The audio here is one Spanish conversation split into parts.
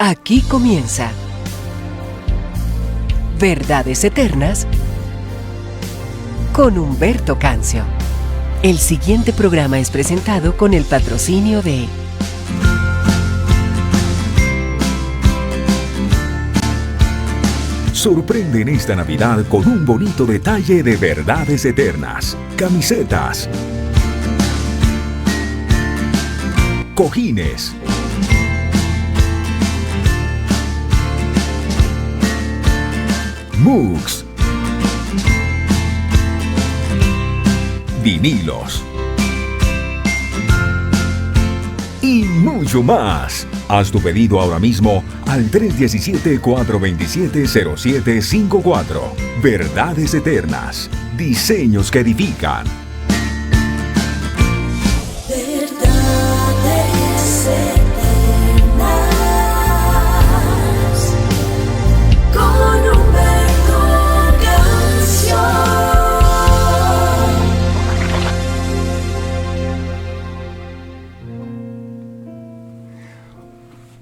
Aquí comienza Verdades Eternas con Humberto Cancio. El siguiente programa es presentado con el patrocinio de Sorprende en esta Navidad con un bonito detalle de Verdades Eternas. Camisetas, cojines, mugs, vinilos y mucho más. Haz tu pedido ahora mismo al 317-427-0754. Verdades Eternas. Diseños que edifican. Verdades Eternas con Humberto Cancio.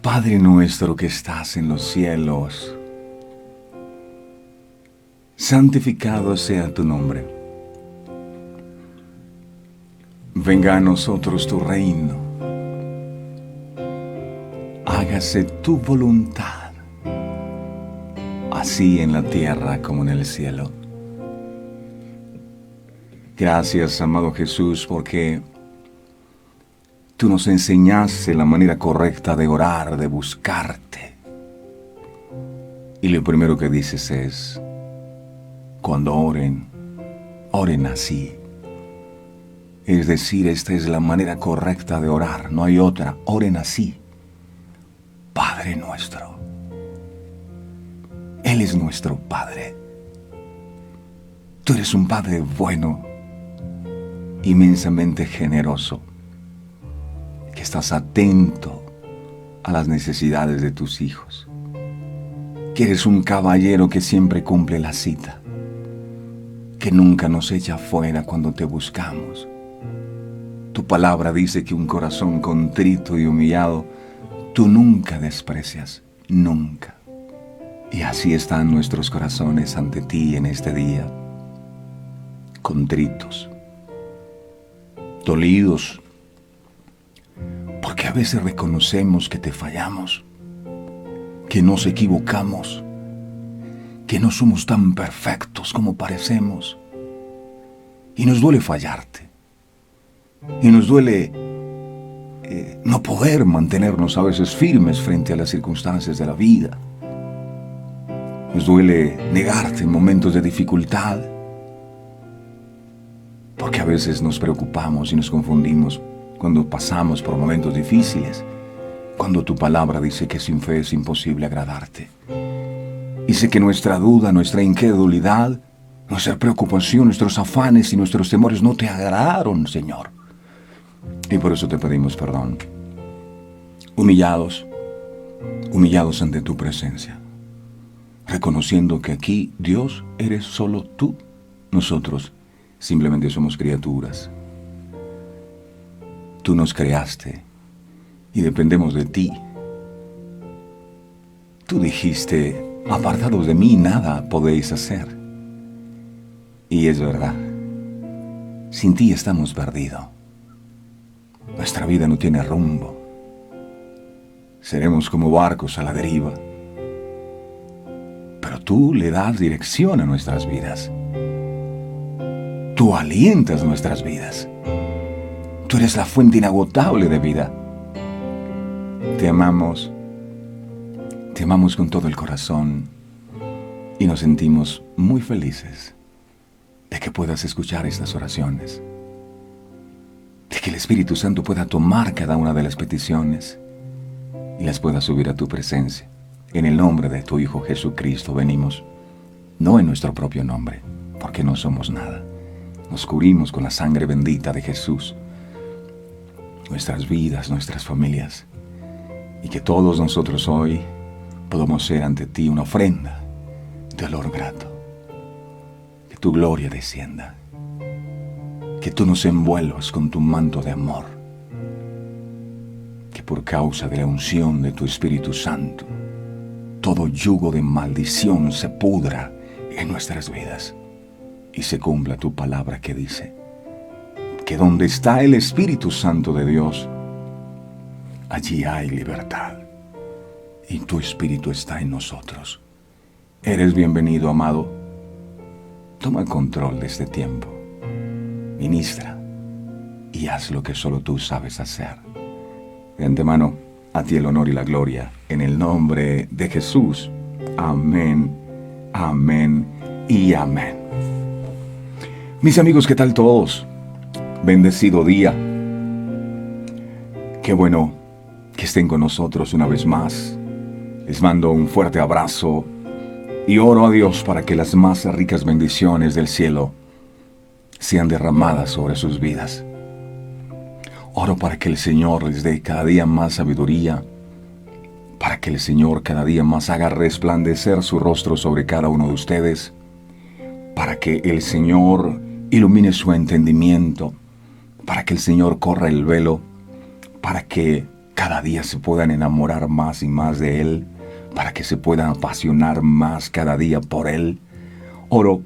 Padre nuestro que estás en los cielos, santificado sea tu nombre. Venga a nosotros tu reino. Hágase tu voluntad, así en la tierra como en el cielo. Gracias, amado Jesús, porque tú nos enseñaste la manera correcta de orar, de buscarte. Y lo primero que dices es, cuando oren, oren así. Es decir, esta es la manera correcta de orar, no hay otra. Oren así. Padre nuestro. Él es nuestro Padre. Tú eres un Padre bueno, inmensamente generoso, que estás atento a las necesidades de tus hijos, que eres un caballero que siempre cumple la cita, que nunca nos echa fuera cuando te buscamos. Tu palabra dice que un corazón contrito y humillado tú nunca desprecias, nunca. Y así están nuestros corazones ante ti en este día, contritos, dolidos, porque a veces reconocemos que te fallamos, que nos equivocamos, que no somos tan perfectos como parecemos. Y nos duele fallarte. Y nos duele no poder mantenernos a veces firmes frente a las circunstancias de la vida. Nos duele negarte en momentos de dificultad, porque a veces nos preocupamos y nos confundimos cuando pasamos por momentos difíciles, cuando tu palabra dice que sin fe es imposible agradarte. Dice que nuestra duda, nuestra incredulidad, nuestra preocupación, nuestros afanes y nuestros temores no te agradaron, Señor. Y por eso te pedimos perdón. Humillados ante tu presencia, reconociendo que aquí, Dios, eres solo tú. Nosotros simplemente somos criaturas. Tú nos creaste y dependemos de ti. Tú dijiste, apartados de mí nada podéis hacer. Y es verdad, sin ti estamos perdidos. Nuestra vida no tiene rumbo. Seremos como barcos a la deriva. Pero tú le das dirección a nuestras vidas. Tú alientas nuestras vidas. Tú eres la fuente inagotable de vida. Te amamos con todo el corazón y nos sentimos muy felices de que puedas escuchar estas oraciones, de que el Espíritu Santo pueda tomar cada una de las peticiones y las pueda subir a tu presencia. En el nombre de tu Hijo Jesucristo venimos, no en nuestro propio nombre, porque no somos nada. Nos cubrimos con la sangre bendita de Jesús, nuestras vidas, nuestras familias, y que todos nosotros hoy podamos ser ante ti una ofrenda de olor grato. Que tu gloria descienda, que tú nos envuelvas con tu manto de amor, que por causa de la unción de tu Espíritu Santo, todo yugo de maldición se pudra en nuestras vidas y se cumpla tu palabra que dice que donde está el Espíritu Santo de Dios, allí hay libertad, y tu Espíritu está en nosotros. Eres bienvenido, amado. Toma el control de este tiempo, ministra y haz lo que solo tú sabes hacer. De antemano, a ti el honor y la gloria, en el nombre de Jesús. Amén, amén y amén. Mis amigos, ¿qué tal todos? Bendecido día. Qué bueno que estén con nosotros una vez más. Les mando un fuerte abrazo y oro a Dios para que las más ricas bendiciones del cielo sean derramadas sobre sus vidas. Oro para que el Señor les dé cada día más sabiduría, para que el Señor cada día más haga resplandecer su rostro sobre cada uno de ustedes, para que el Señor ilumine su entendimiento, para que el Señor corra el velo, para que cada día se puedan enamorar más y más de Él, para que se puedan apasionar más cada día por Él. Oro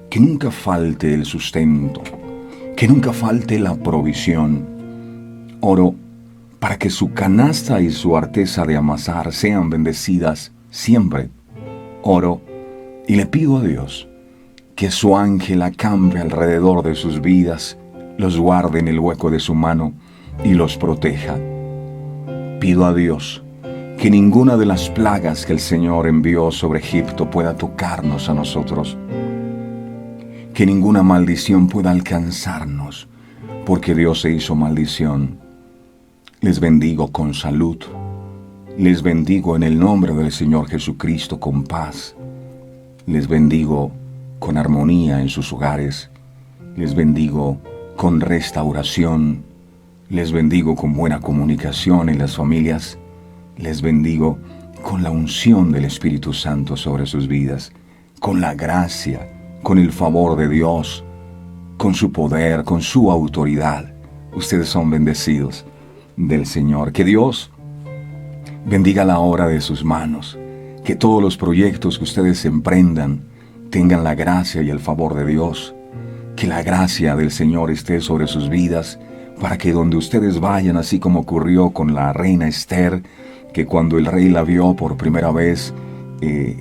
que nunca falte el sustento, que nunca falte la provisión. Oro para que su canasta y su arteza de amasar sean bendecidas siempre. Oro y le pido a Dios que su ángel acampe alrededor de sus vidas, los guarde en el hueco de su mano y los proteja. Pido a Dios que ninguna de las plagas que el Señor envió sobre Egipto pueda tocarnos a nosotros. Que ninguna maldición pueda alcanzarnos, porque Dios se hizo maldición. Les bendigo con salud. Les bendigo en el nombre del Señor Jesucristo con paz. Les bendigo con armonía en sus hogares. Les bendigo con restauración. Les bendigo con buena comunicación en las familias. Les bendigo con la unción del Espíritu Santo sobre sus vidas, con la gracia, con el favor de Dios, con su poder, con su autoridad. Ustedes son bendecidos del Señor. Que Dios bendiga la obra de sus manos, que todos los proyectos que ustedes emprendan tengan la gracia y el favor de Dios, que la gracia del Señor esté sobre sus vidas, para que donde ustedes vayan, así como ocurrió con la reina Esther, que cuando el rey la vio por primera vez,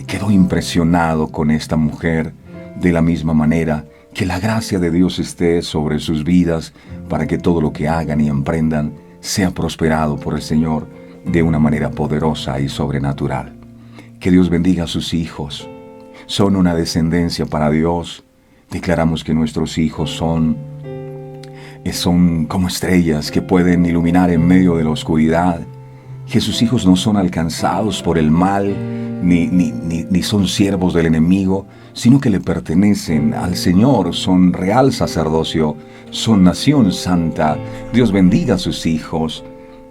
quedó impresionado con esta mujer. De la misma manera, que la gracia de Dios esté sobre sus vidas, para que todo lo que hagan y emprendan sea prosperado por el Señor de una manera poderosa y sobrenatural. Que Dios bendiga a sus hijos. Son una descendencia para Dios. Declaramos que nuestros hijos son como estrellas que pueden iluminar en medio de la oscuridad. Que sus hijos no son alcanzados por el mal, ni son siervos del enemigo, sino que le pertenecen al Señor, son real sacerdocio, son nación santa. Dios bendiga a sus hijos.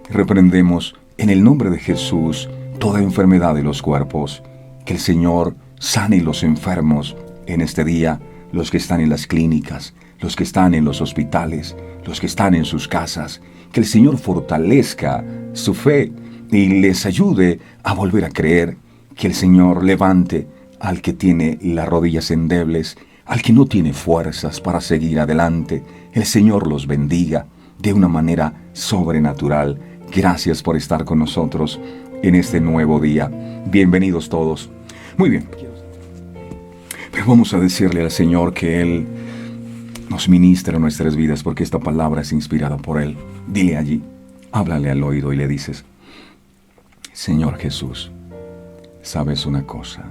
Reprendemos en el nombre de Jesús toda enfermedad de los cuerpos. Que el Señor sane los enfermos en este día, los que están en las clínicas, los que están en los hospitales, los que están en sus casas. Que el Señor fortalezca su fe y les ayude a volver a creer. Que el Señor levante al que tiene las rodillas endebles, al que no tiene fuerzas para seguir adelante. El Señor los bendiga de una manera sobrenatural. Gracias por estar con nosotros en este nuevo día. Bienvenidos todos. Muy bien. Pero vamos a decirle al Señor que Él nos ministra en nuestras vidas, porque esta palabra es inspirada por Él. Dile allí, háblale al oído y le dices: Señor Jesús, ¿sabes una cosa?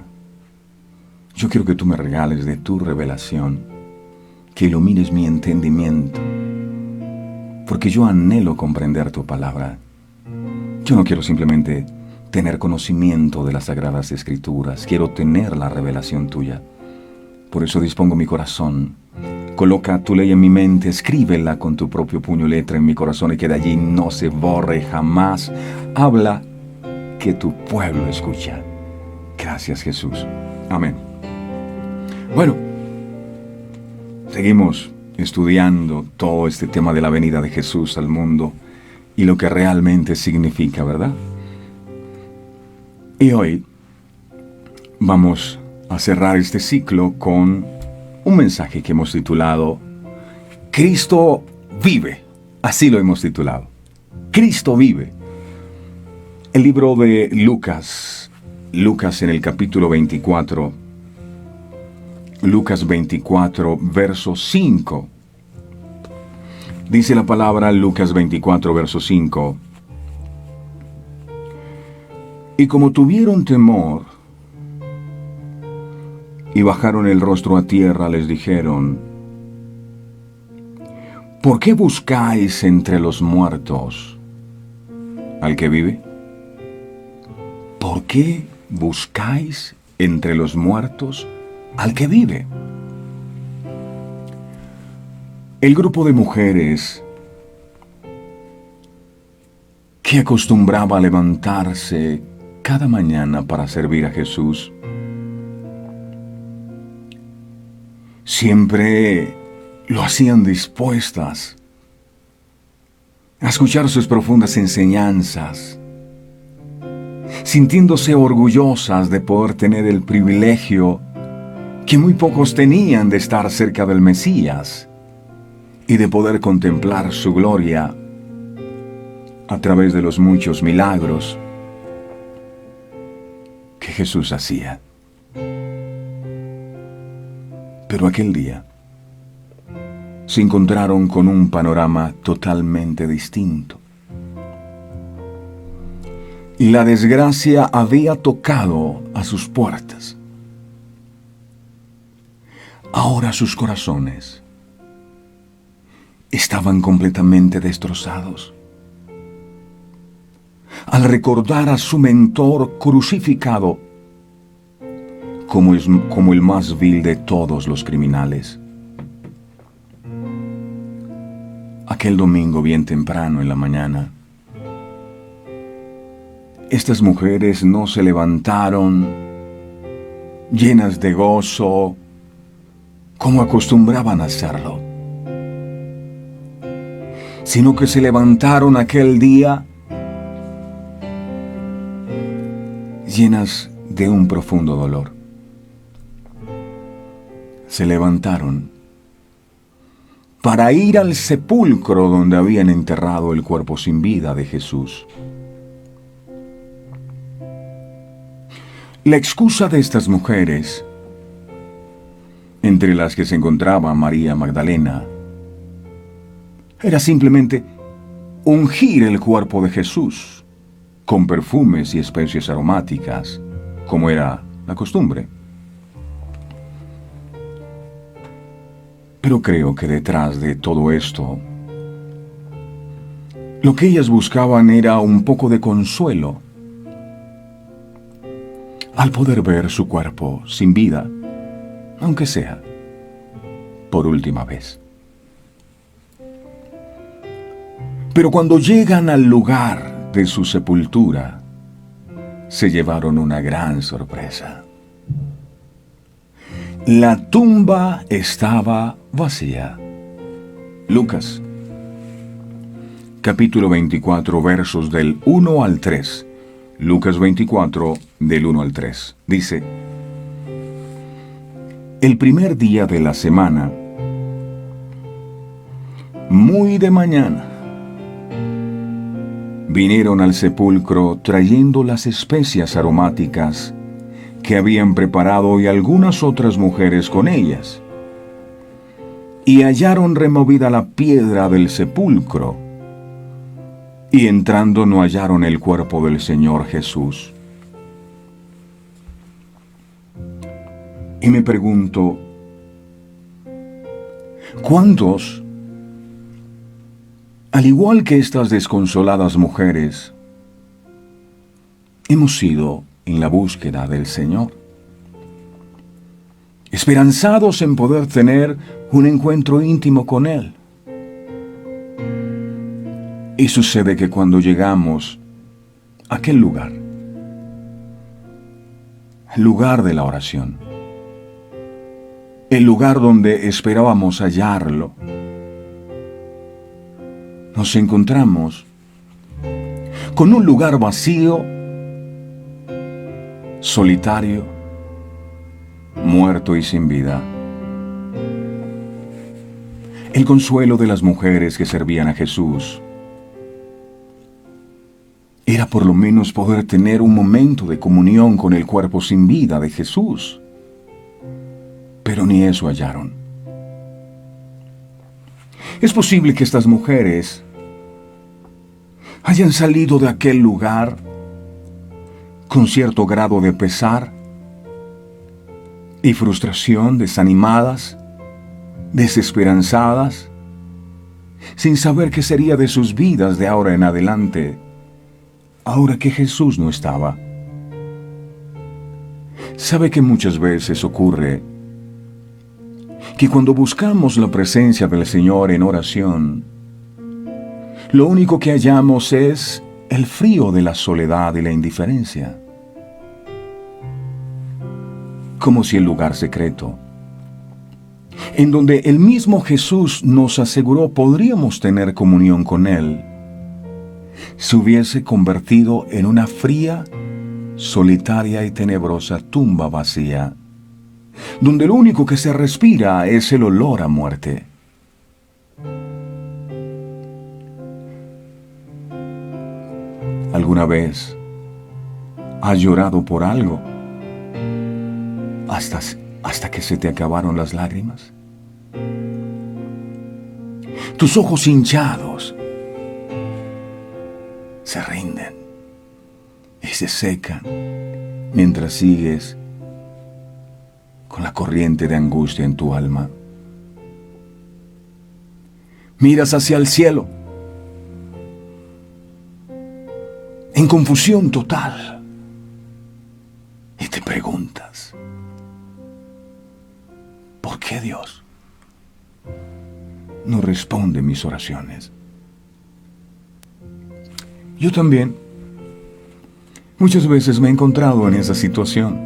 Yo quiero que tú me regales de tu revelación, que ilumines mi entendimiento, porque yo anhelo comprender tu palabra. Yo no quiero simplemente tener conocimiento de las Sagradas Escrituras, quiero tener la revelación tuya. Por eso dispongo mi corazón. Coloca tu ley en mi mente, escríbela con tu propio puño y letra en mi corazón y que de allí no se borre jamás. Habla, que tu pueblo escucha. Gracias, Jesús. Amén. Bueno, seguimos estudiando todo este tema de la venida de Jesús al mundo y lo que realmente significa, ¿verdad? Y hoy vamos a cerrar este ciclo con un mensaje que hemos titulado Cristo vive. Así lo hemos titulado. Cristo vive. El libro de Lucas en el capítulo 24, Lucas 24, verso 5. Dice la palabra Lucas 24, verso 5. Y como tuvieron temor y bajaron el rostro a tierra, les dijeron: ¿por qué buscáis entre los muertos al que vive? ¿Por qué buscáis entre los muertos al que vive? El grupo de mujeres que acostumbraba a levantarse cada mañana para servir a Jesús, siempre lo hacían dispuestas a escuchar sus profundas enseñanzas, sintiéndose orgullosas de poder tener el privilegio que muy pocos tenían de estar cerca del Mesías y de poder contemplar su gloria a través de los muchos milagros que Jesús hacía. Pero aquel día se encontraron con un panorama totalmente distinto. La desgracia había tocado a sus puertas. Ahora sus corazones estaban completamente destrozados al recordar a su mentor crucificado como el más vil de todos los criminales. Aquel domingo bien temprano en la mañana, estas mujeres no se levantaron llenas de gozo como acostumbraban a hacerlo, sino que se levantaron aquel día llenas de un profundo dolor. Se levantaron para ir al sepulcro donde habían enterrado el cuerpo sin vida de Jesús. La excusa de estas mujeres, entre las que se encontraba María Magdalena, era simplemente ungir el cuerpo de Jesús con perfumes y especias aromáticas, como era la costumbre. Pero creo que detrás de todo esto, lo que ellas buscaban era un poco de consuelo al poder ver su cuerpo sin vida, aunque sea por última vez. Pero cuando llegan al lugar de su sepultura, se llevaron una gran sorpresa. La tumba estaba vacía. Lucas, capítulo 24, versos del 1 al 3. Lucas 24, del 1 al 3. Dice: el primer día de la semana, muy de mañana, vinieron al sepulcro trayendo las especias aromáticas que habían preparado y algunas otras mujeres con ellas. Y hallaron removida la piedra del sepulcro, y entrando no hallaron el cuerpo del Señor Jesús. Y me pregunto, ¿cuántos, al igual que estas desconsoladas mujeres, hemos ido en la búsqueda del Señor, esperanzados en poder tener un encuentro íntimo con Él? Y sucede que cuando llegamos a aquel lugar, el lugar de la oración, el lugar donde esperábamos hallarlo, nos encontramos con un lugar vacío, solitario, muerto y sin vida. El consuelo de las mujeres que servían a Jesús era por lo menos poder tener un momento de comunión con el cuerpo sin vida de Jesús. Pero ni eso hallaron. Es posible que estas mujeres hayan salido de aquel lugar con cierto grado de pesar y frustración, desanimadas, desesperanzadas, sin saber qué sería de sus vidas de ahora en adelante, ahora que Jesús no estaba. ¿Sabe que muchas veces ocurre que cuando buscamos la presencia del Señor en oración, lo único que hallamos es el frío de la soledad y la indiferencia? Como si el lugar secreto, en donde el mismo Jesús nos aseguró podríamos tener comunión con Él, se hubiese convertido en una fría, solitaria y tenebrosa tumba vacía, donde lo único que se respira es el olor a muerte. ¿Alguna vez has llorado por algo hasta que se te acabaron las lágrimas? Tus ojos hinchados se rinden y se secan mientras sigues con la corriente de angustia en tu alma. Miras hacia el cielo en confusión total y te preguntas, ¿por qué Dios no responde mis oraciones? Yo también muchas veces me he encontrado en esa situación.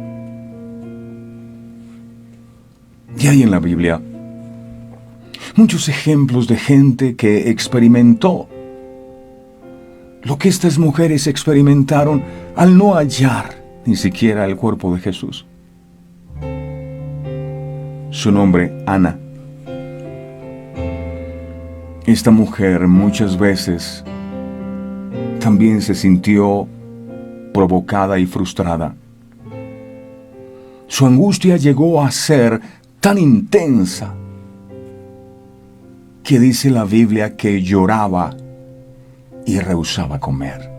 Y hay en la Biblia muchos ejemplos de gente que experimentó lo que estas mujeres experimentaron al no hallar ni siquiera el cuerpo de Jesús. Su nombre, Ana. Esta mujer muchas veces también se sintió provocada y frustrada. Su angustia llegó a ser tan intensa que dice la Biblia que lloraba y rehusaba comer.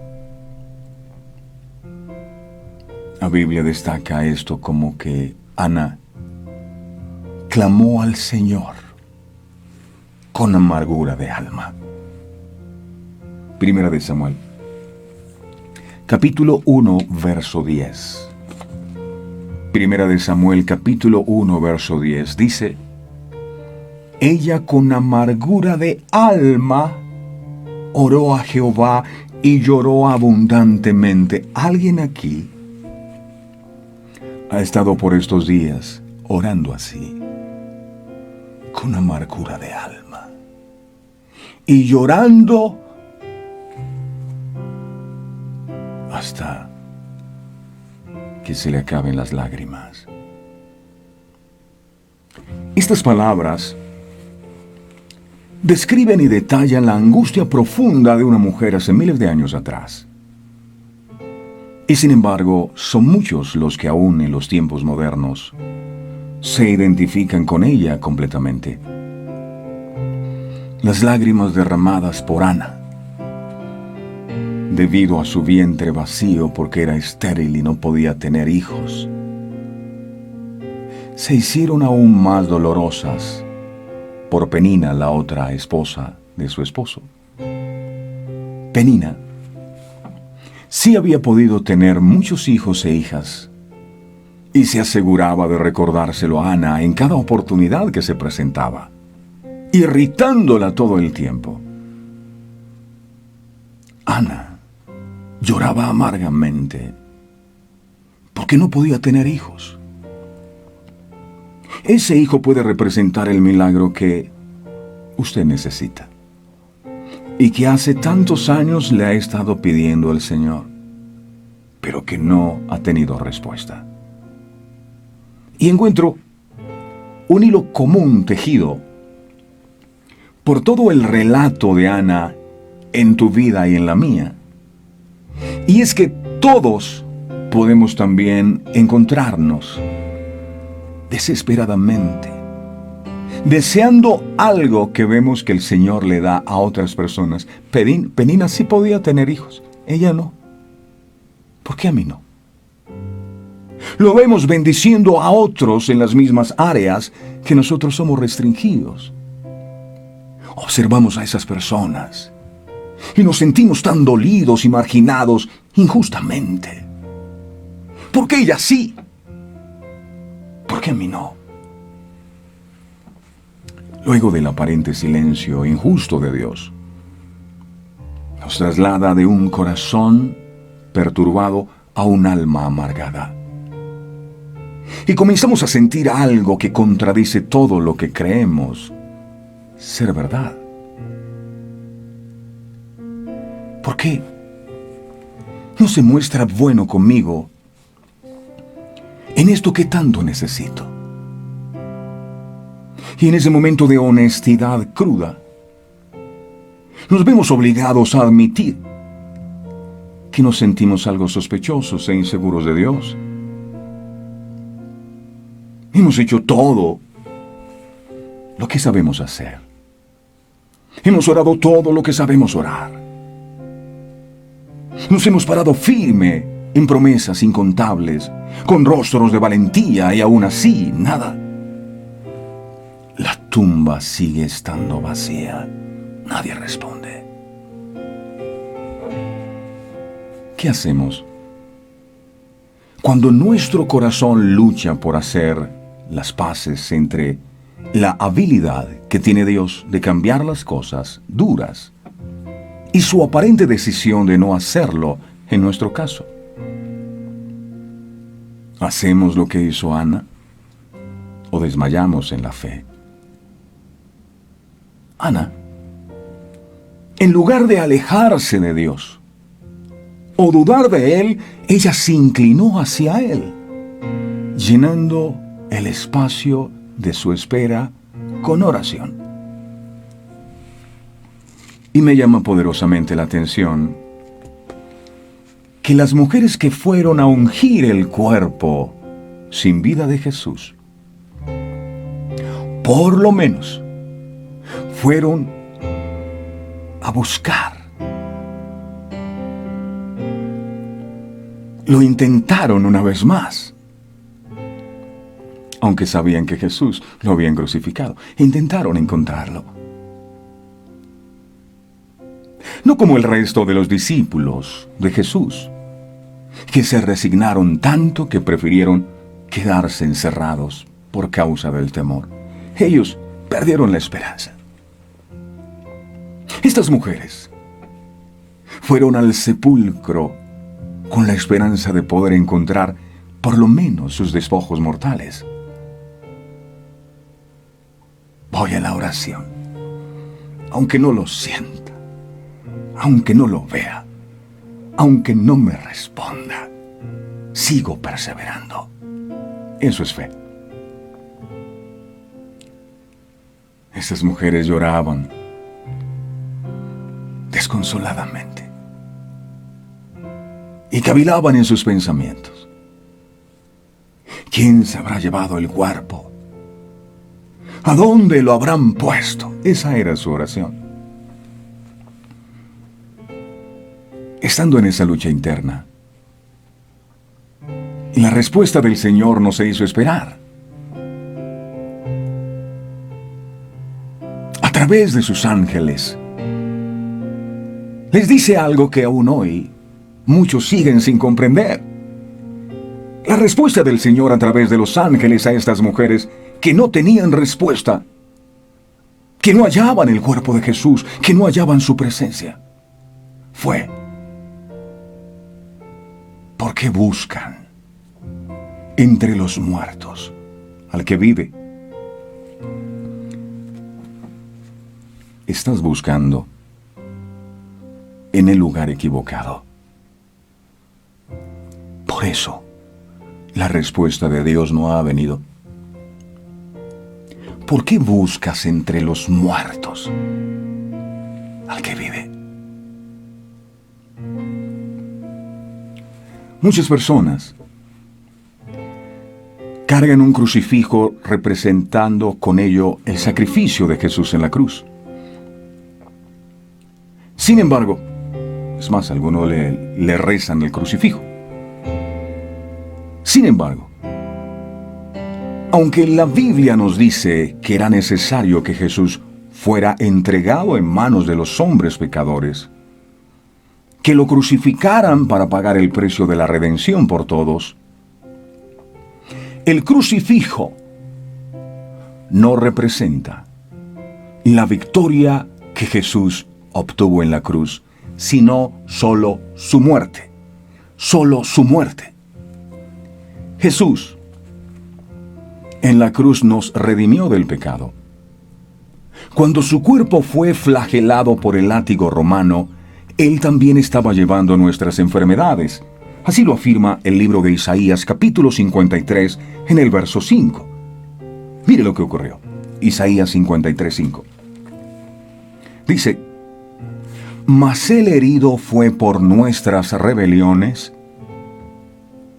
La Biblia destaca esto como que Ana clamó al Señor con amargura de alma. Primera de Samuel, capítulo 1, verso 10. Primera de Samuel, capítulo 1, verso 10, dice: ella con amargura de alma oró a Jehová y lloró abundantemente. ¿Alguien aquí ha estado por estos días orando así, con amargura de alma y llorando hasta que se le acaben las lágrimas? Estas palabras describen y detallan la angustia profunda de una mujer hace miles de años atrás. Y sin embargo, son muchos los que aún en los tiempos modernos se identifican con ella completamente. Las lágrimas derramadas por Ana, debido a su vientre vacío porque era estéril y no podía tener hijos, se hicieron aún más dolorosas por Penina, la otra esposa de su esposo. Penina sí había podido tener muchos hijos e hijas y se aseguraba de recordárselo a Ana en cada oportunidad que se presentaba, irritándola todo el tiempo. Ana lloraba amargamente porque no podía tener hijos. Ese hijo puede representar el milagro que usted necesita. y que hace tantos años le ha estado pidiendo al Señor, pero que no ha tenido respuesta. Y encuentro un hilo común tejido por todo el relato de Ana en tu vida y en la mía. Y es que todos podemos también encontrarnos desesperadamente deseando algo que vemos que el Señor le da a otras personas. Penina sí podía tener hijos, ella no. ¿Por qué a mí no? Lo vemos bendiciendo a otros en las mismas áreas que nosotros somos restringidos. Observamos a esas personas y nos sentimos tan dolidos y marginados injustamente. ¿Por qué ella sí? ¿Por qué a mí no? Luego del aparente silencio injusto de Dios, nos traslada de un corazón perturbado a un alma amargada. Y comenzamos a sentir algo que contradice todo lo que creemos ser verdad. ¿Por qué no se muestra bueno conmigo en esto que tanto necesito? Y en ese momento de honestidad cruda, nos vemos obligados a admitir que nos sentimos algo sospechosos e inseguros de Dios. Hemos hecho todo lo que sabemos hacer. Hemos orado todo lo que sabemos orar. Nos hemos parado firme en promesas incontables, con rostros de valentía, y aún así, nada. La tumba sigue estando vacía. Nadie responde. ¿Qué hacemos cuando nuestro corazón lucha por hacer las paces entre la habilidad que tiene Dios de cambiar las cosas duras y su aparente decisión de no hacerlo en nuestro caso? ¿Hacemos lo que hizo Ana o desmayamos en la fe? Ana, en lugar de alejarse de Dios o dudar de Él, ella se inclinó hacia Él, llenando el espacio de su espera con oración. Y me llama poderosamente la atención que las mujeres que fueron a ungir el cuerpo sin vida de Jesús, por lo menos fueron a buscar. Lo intentaron una vez más, aunque sabían que Jesús lo habían crucificado. Intentaron encontrarlo. No como el resto de los discípulos de Jesús, que se resignaron tanto que prefirieron quedarse encerrados por causa del temor. Ellos perdieron la esperanza. Estas mujeres fueron al sepulcro con la esperanza de poder encontrar por lo menos sus despojos mortales. Voy a la oración, aunque no lo sienta, aunque no lo vea, aunque no me responda, sigo perseverando. Eso es fe. Esas mujeres lloraban desconsoladamente y cavilaban en sus pensamientos. ¿Quién se habrá llevado el cuerpo? ¿A dónde lo habrán puesto? Esa era su oración. Estando en esa lucha interna, la respuesta del Señor no se hizo esperar. A través de sus ángeles, les dice algo que aún hoy muchos siguen sin comprender. La respuesta del Señor a través de los ángeles a estas mujeres que no tenían respuesta, que no hallaban el cuerpo de Jesús, que no hallaban su presencia, fue: ¿por qué buscan entre los muertos al que vive? ¿Estás buscando en el lugar equivocado. Por eso, la respuesta de Dios no ha venido. ¿Por qué buscas entre los muertos al que vive? Muchas personas cargan un crucifijo representando con ello el sacrificio de Jesús en la cruz. Sin embargo, es más, algunos le rezan el crucifijo. Sin embargo, aunque la Biblia nos dice que era necesario que Jesús fuera entregado en manos de los hombres pecadores, que lo crucificaran para pagar el precio de la redención por todos, el crucifijo no representa la victoria que Jesús obtuvo en la cruz, sino solo su muerte. Solo su muerte. Jesús en la cruz nos redimió del pecado. Cuando su cuerpo fue flagelado por el látigo romano, Él también estaba llevando nuestras enfermedades. Así lo afirma el libro de Isaías, capítulo 53, en el verso 5. Mire lo que ocurrió. Isaías 53, 5. Dice: mas el herido fue por nuestras rebeliones.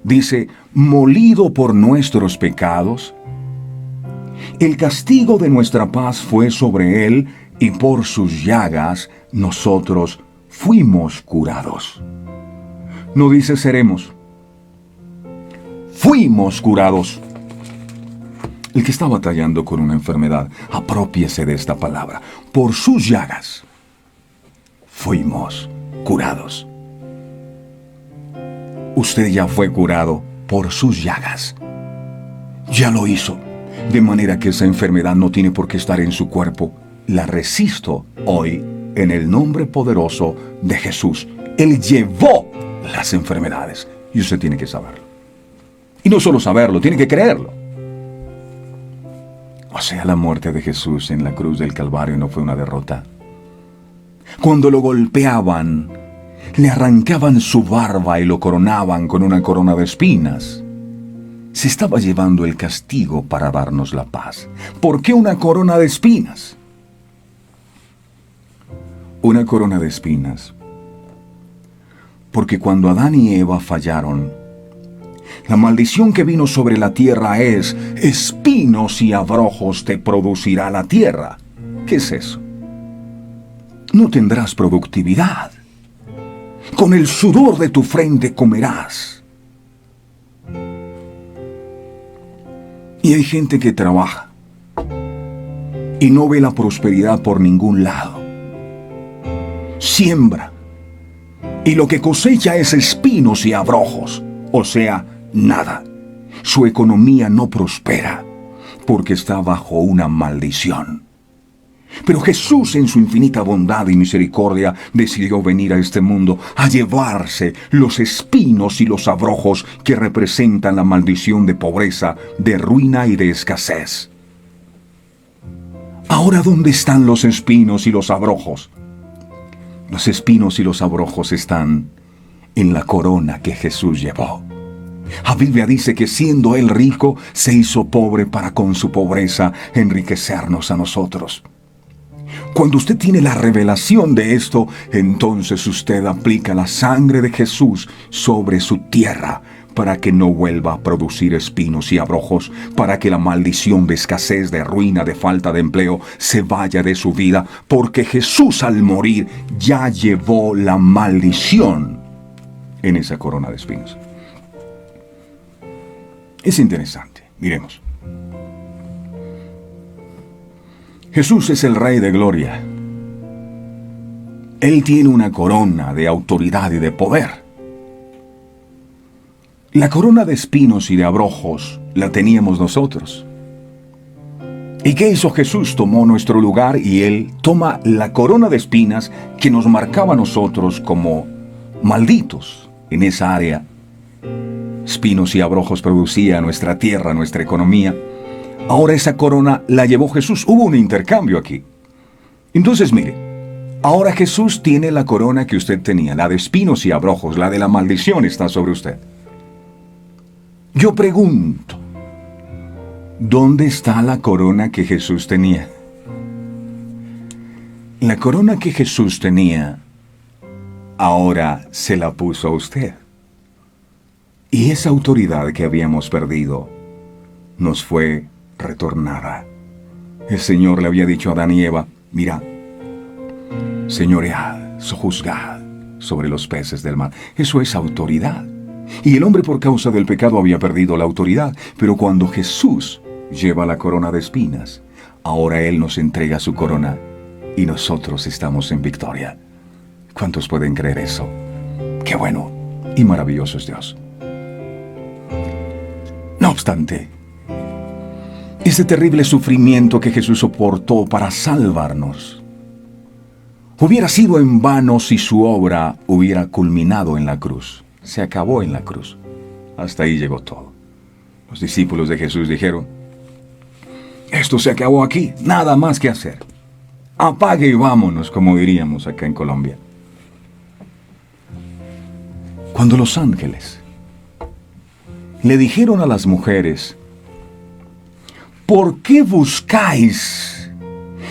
Dice: molido por nuestros pecados. El castigo de nuestra paz fue sobre él, y por sus llagas nosotros fuimos curados. No dice seremos. Fuimos curados. El que está batallando con una enfermedad, aprópiese de esta palabra. Por sus llagas fuimos curados. Usted ya fue curado por sus llagas. Ya lo hizo. De manera que esa enfermedad no tiene por qué estar en su cuerpo. La resisto hoy en el nombre poderoso de Jesús. Él llevó las enfermedades. Y usted tiene que saberlo. Y no solo saberlo, tiene que creerlo. O sea, la muerte de Jesús en la cruz del Calvario no fue una derrota. Cuando lo golpeaban, le arrancaban su barba y lo coronaban con una corona de espinas. Se estaba llevando el castigo para darnos la paz. ¿Por qué una corona de espinas? Una corona de espinas. Porque cuando Adán y Eva fallaron, la maldición que vino sobre la tierra es: espinos y abrojos te producirá la tierra. ¿Qué es eso? No tendrás productividad. Con el sudor de tu frente comerás. Y hay gente que trabaja y no ve la prosperidad por ningún lado. Siembra y lo que cosecha es espinos y abrojos, o sea, nada. Su economía no prospera porque está bajo una maldición. Pero Jesús, en su infinita bondad y misericordia, decidió venir a este mundo a llevarse los espinos y los abrojos que representan la maldición de pobreza, de ruina y de escasez. Ahora, ¿dónde están los espinos y los abrojos? Los espinos y los abrojos están en la corona que Jesús llevó. La Biblia dice que siendo Él rico, se hizo pobre para con su pobreza enriquecernos a nosotros. Cuando usted tiene la revelación de esto, entonces usted aplica la sangre de Jesús sobre su tierra para que no vuelva a producir espinos y abrojos, para que la maldición de escasez, de ruina, de falta de empleo se vaya de su vida, porque Jesús al morir ya llevó la maldición en esa corona de espinos. Es interesante, miremos. Jesús es el Rey de Gloria. Él tiene una corona de autoridad y de poder. La corona de espinos y de abrojos la teníamos nosotros. ¿Y qué hizo Jesús? Tomó nuestro lugar y Él toma la corona de espinas que nos marcaba a nosotros como malditos en esa área. Espinos y abrojos producía nuestra tierra, nuestra economía. Ahora esa corona la llevó Jesús. Hubo un intercambio aquí. Entonces mire, Ahora Jesús tiene la corona que usted tenía, la de espinos y abrojos, la de la maldición está sobre usted. Yo pregunto, ¿dónde está la corona que Jesús tenía? La corona que Jesús tenía, ahora se la puso a usted. Y esa autoridad que habíamos perdido nos fue retornada. El Señor le había dicho a Adán y Eva, mira, señoread, sojuzgad sobre los peces del mar. Eso es autoridad. Y el hombre por causa del pecado había perdido la autoridad. Pero cuando Jesús lleva la corona de espinas, ahora Él nos entrega su corona y nosotros estamos en victoria. ¿Cuántos pueden creer eso? ¡Qué bueno y maravilloso es Dios! No obstante, ese terrible sufrimiento que Jesús soportó para salvarnos hubiera sido en vano si su obra hubiera culminado en la cruz. Se acabó en la cruz. Hasta ahí llegó todo. Los discípulos de Jesús dijeron, esto se acabó aquí, nada más que hacer. Apague y vámonos, como diríamos acá en Colombia. Cuando los ángeles le dijeron a las mujeres, ¿por qué buscáis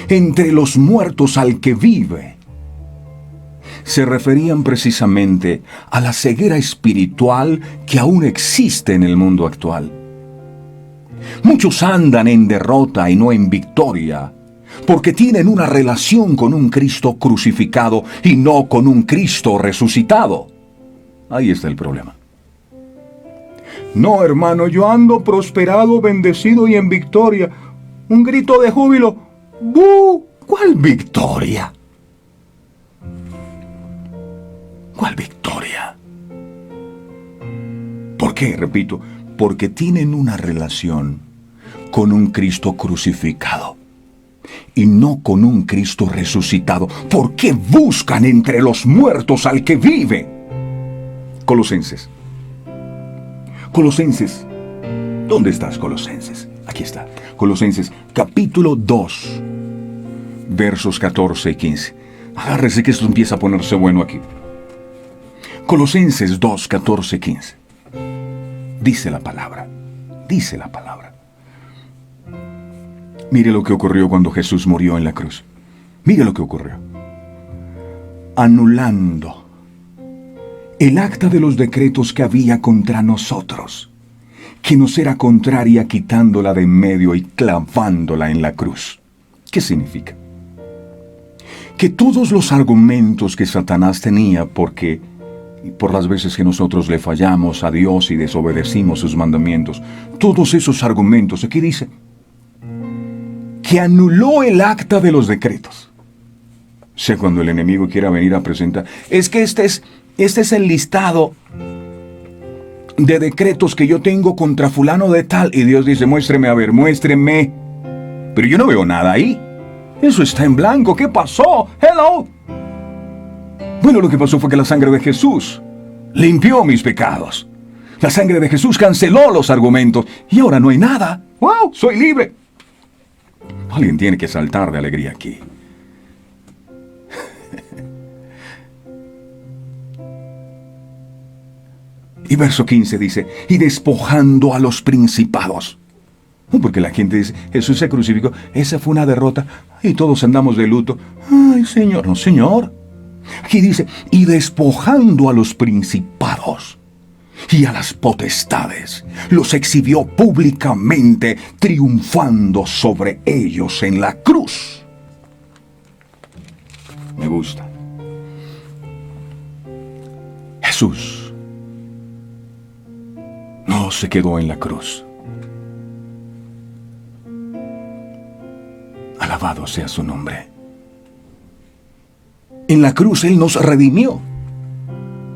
entre los muertos al que vive? Se referían precisamente a la ceguera espiritual que aún existe en el mundo actual. Muchos andan en derrota y no en victoria, porque tienen una relación con un Cristo crucificado y no con un Cristo resucitado. Ahí está el problema. No, hermano, yo ando prosperado, bendecido y en victoria. Un grito de júbilo. ¡Bú! ¿Cuál victoria? ¿Cuál victoria? ¿Por qué? Repito, porque tienen una relación con un Cristo crucificado y no con un Cristo resucitado. ¿Por qué buscan entre los muertos al que vive? Colosenses. Colosenses. ¿Dónde estás, Colosenses? Aquí está. Colosenses, capítulo 2, versos 14 y 15. Agárrese que esto empieza a ponerse bueno aquí. Colosenses 2, 14 y 15. Dice la palabra. Dice la palabra. Mire lo que ocurrió cuando Jesús murió en la cruz. Mire lo que ocurrió. Anulando el acta de los decretos que había contra nosotros, que nos era contraria, quitándola de en medio y clavándola en la cruz. ¿Qué significa? Que todos los argumentos que Satanás tenía por las veces que nosotros le fallamos a Dios y desobedecimos sus mandamientos, todos esos argumentos, aquí dice, que anuló el acta de los decretos. O sea, cuando el enemigo quiera venir a presentar, es que este es el listado de decretos que yo tengo contra fulano de tal, y Dios dice, muéstreme, a ver, muéstreme. Pero yo no veo nada ahí. Eso está en blanco. ¿Qué pasó? Hello. Bueno, lo que pasó fue que la sangre de Jesús limpió mis pecados. La sangre de Jesús canceló los argumentos y ahora no hay nada. ¡Wow! Soy libre. Alguien tiene que saltar de alegría aquí. Y verso 15 dice, y despojando a los principados. Porque la gente dice, Jesús se crucificó, esa fue una derrota, y todos andamos de luto. Ay, Señor, no, Señor. Aquí dice, y despojando a los principados y a las potestades, los exhibió públicamente, triunfando sobre ellos en la cruz. Me gusta. Jesús no se quedó en la cruz. Alabado sea su nombre. En la cruz Él nos redimió,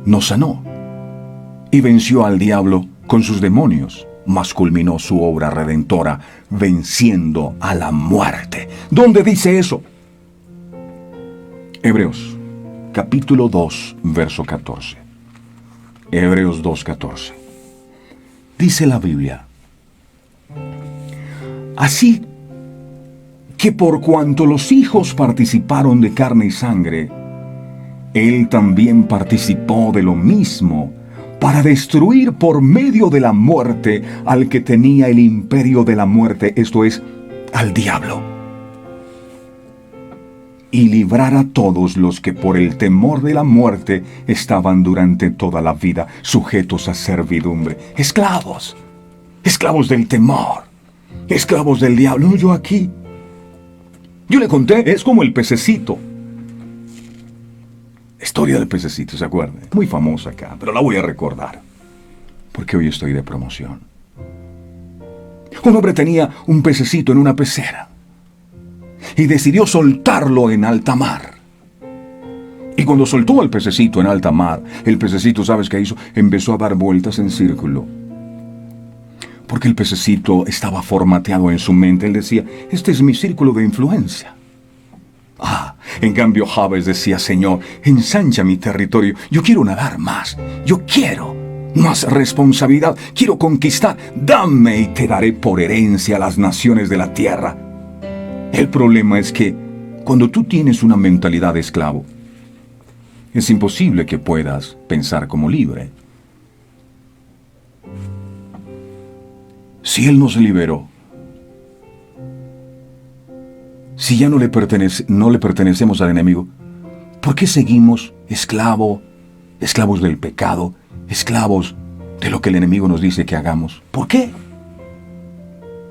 nos sanó y venció al diablo con sus demonios, mas culminó su obra redentora venciendo a la muerte. ¿Dónde dice eso? Hebreos, capítulo 2, verso 14. Hebreos 2, 14. Dice la Biblia, así que por cuanto los hijos participaron de carne y sangre, Él también participó de lo mismo, para destruir por medio de la muerte al que tenía el imperio de la muerte, esto es, al diablo, y librar a todos los que por el temor de la muerte estaban durante toda la vida sujetos a servidumbre, esclavos del temor, esclavos del diablo. Yo aquí, yo le conté, es como el pececito. Historia del pececito, ¿se acuerdan? Muy famosa acá, pero la voy a recordar, porque hoy estoy de promoción. Un hombre tenía un pececito en una pecera y decidió soltarlo en alta mar. Y cuando soltó al pececito en alta mar, el pececito, ¿sabes qué hizo? Empezó a dar vueltas en círculo. Porque el pececito estaba formateado en su mente. Él decía, este es mi círculo de influencia. En cambio Jabes decía, Señor, ensancha mi territorio. Yo quiero nadar más. Yo quiero más responsabilidad. Quiero conquistar. Dame y te daré por herencia a las naciones de la tierra. El problema es que cuando tú tienes una mentalidad de esclavo, es imposible que puedas pensar como libre. Si Él nos liberó, si ya no le pertenecemos al enemigo, ¿por qué seguimos esclavos del pecado, esclavos de lo que el enemigo nos dice que hagamos? ¿Por qué?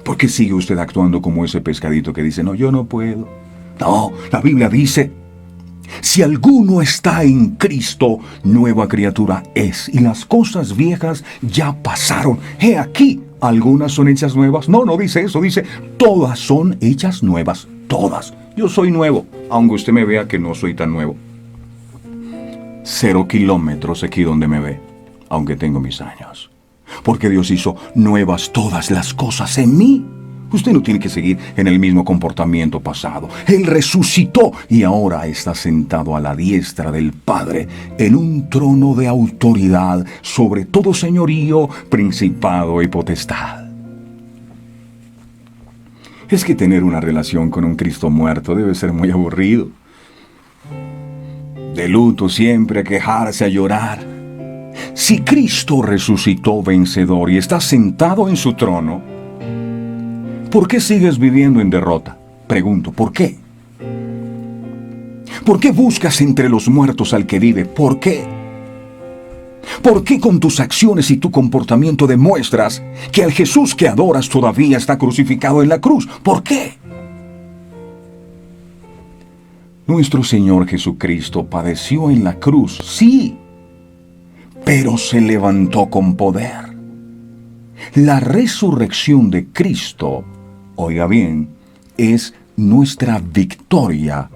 ¿Por qué sigue usted actuando como ese pescadito que dice, no, yo no puedo? No, la Biblia dice, si alguno está en Cristo, nueva criatura es, y las cosas viejas ya pasaron. He aquí, algunas son hechas nuevas. No dice eso, dice, todas son hechas nuevas. Todas. Yo soy nuevo, aunque usted me vea que no soy tan nuevo. 0 kilómetros aquí donde me ve, aunque tengo mis años. Porque Dios hizo nuevas todas las cosas en mí. Usted no tiene que seguir en el mismo comportamiento pasado. Él resucitó y ahora está sentado a la diestra del Padre en un trono de autoridad sobre todo señorío, principado y potestad. Es que tener una relación con un Cristo muerto debe ser muy aburrido. De luto siempre, a quejarse, a llorar. Si Cristo resucitó vencedor y está sentado en su trono, ¿por qué sigues viviendo en derrota? Pregunto, ¿por qué? ¿Por qué buscas entre los muertos al que vive? ¿Por qué? ¿Por qué con tus acciones y tu comportamiento demuestras que al Jesús que adoras todavía está crucificado en la cruz? ¿Por qué? Nuestro Señor Jesucristo padeció en la cruz, sí, pero se levantó con poder. La resurrección de Cristo, oiga bien, es nuestra victoria,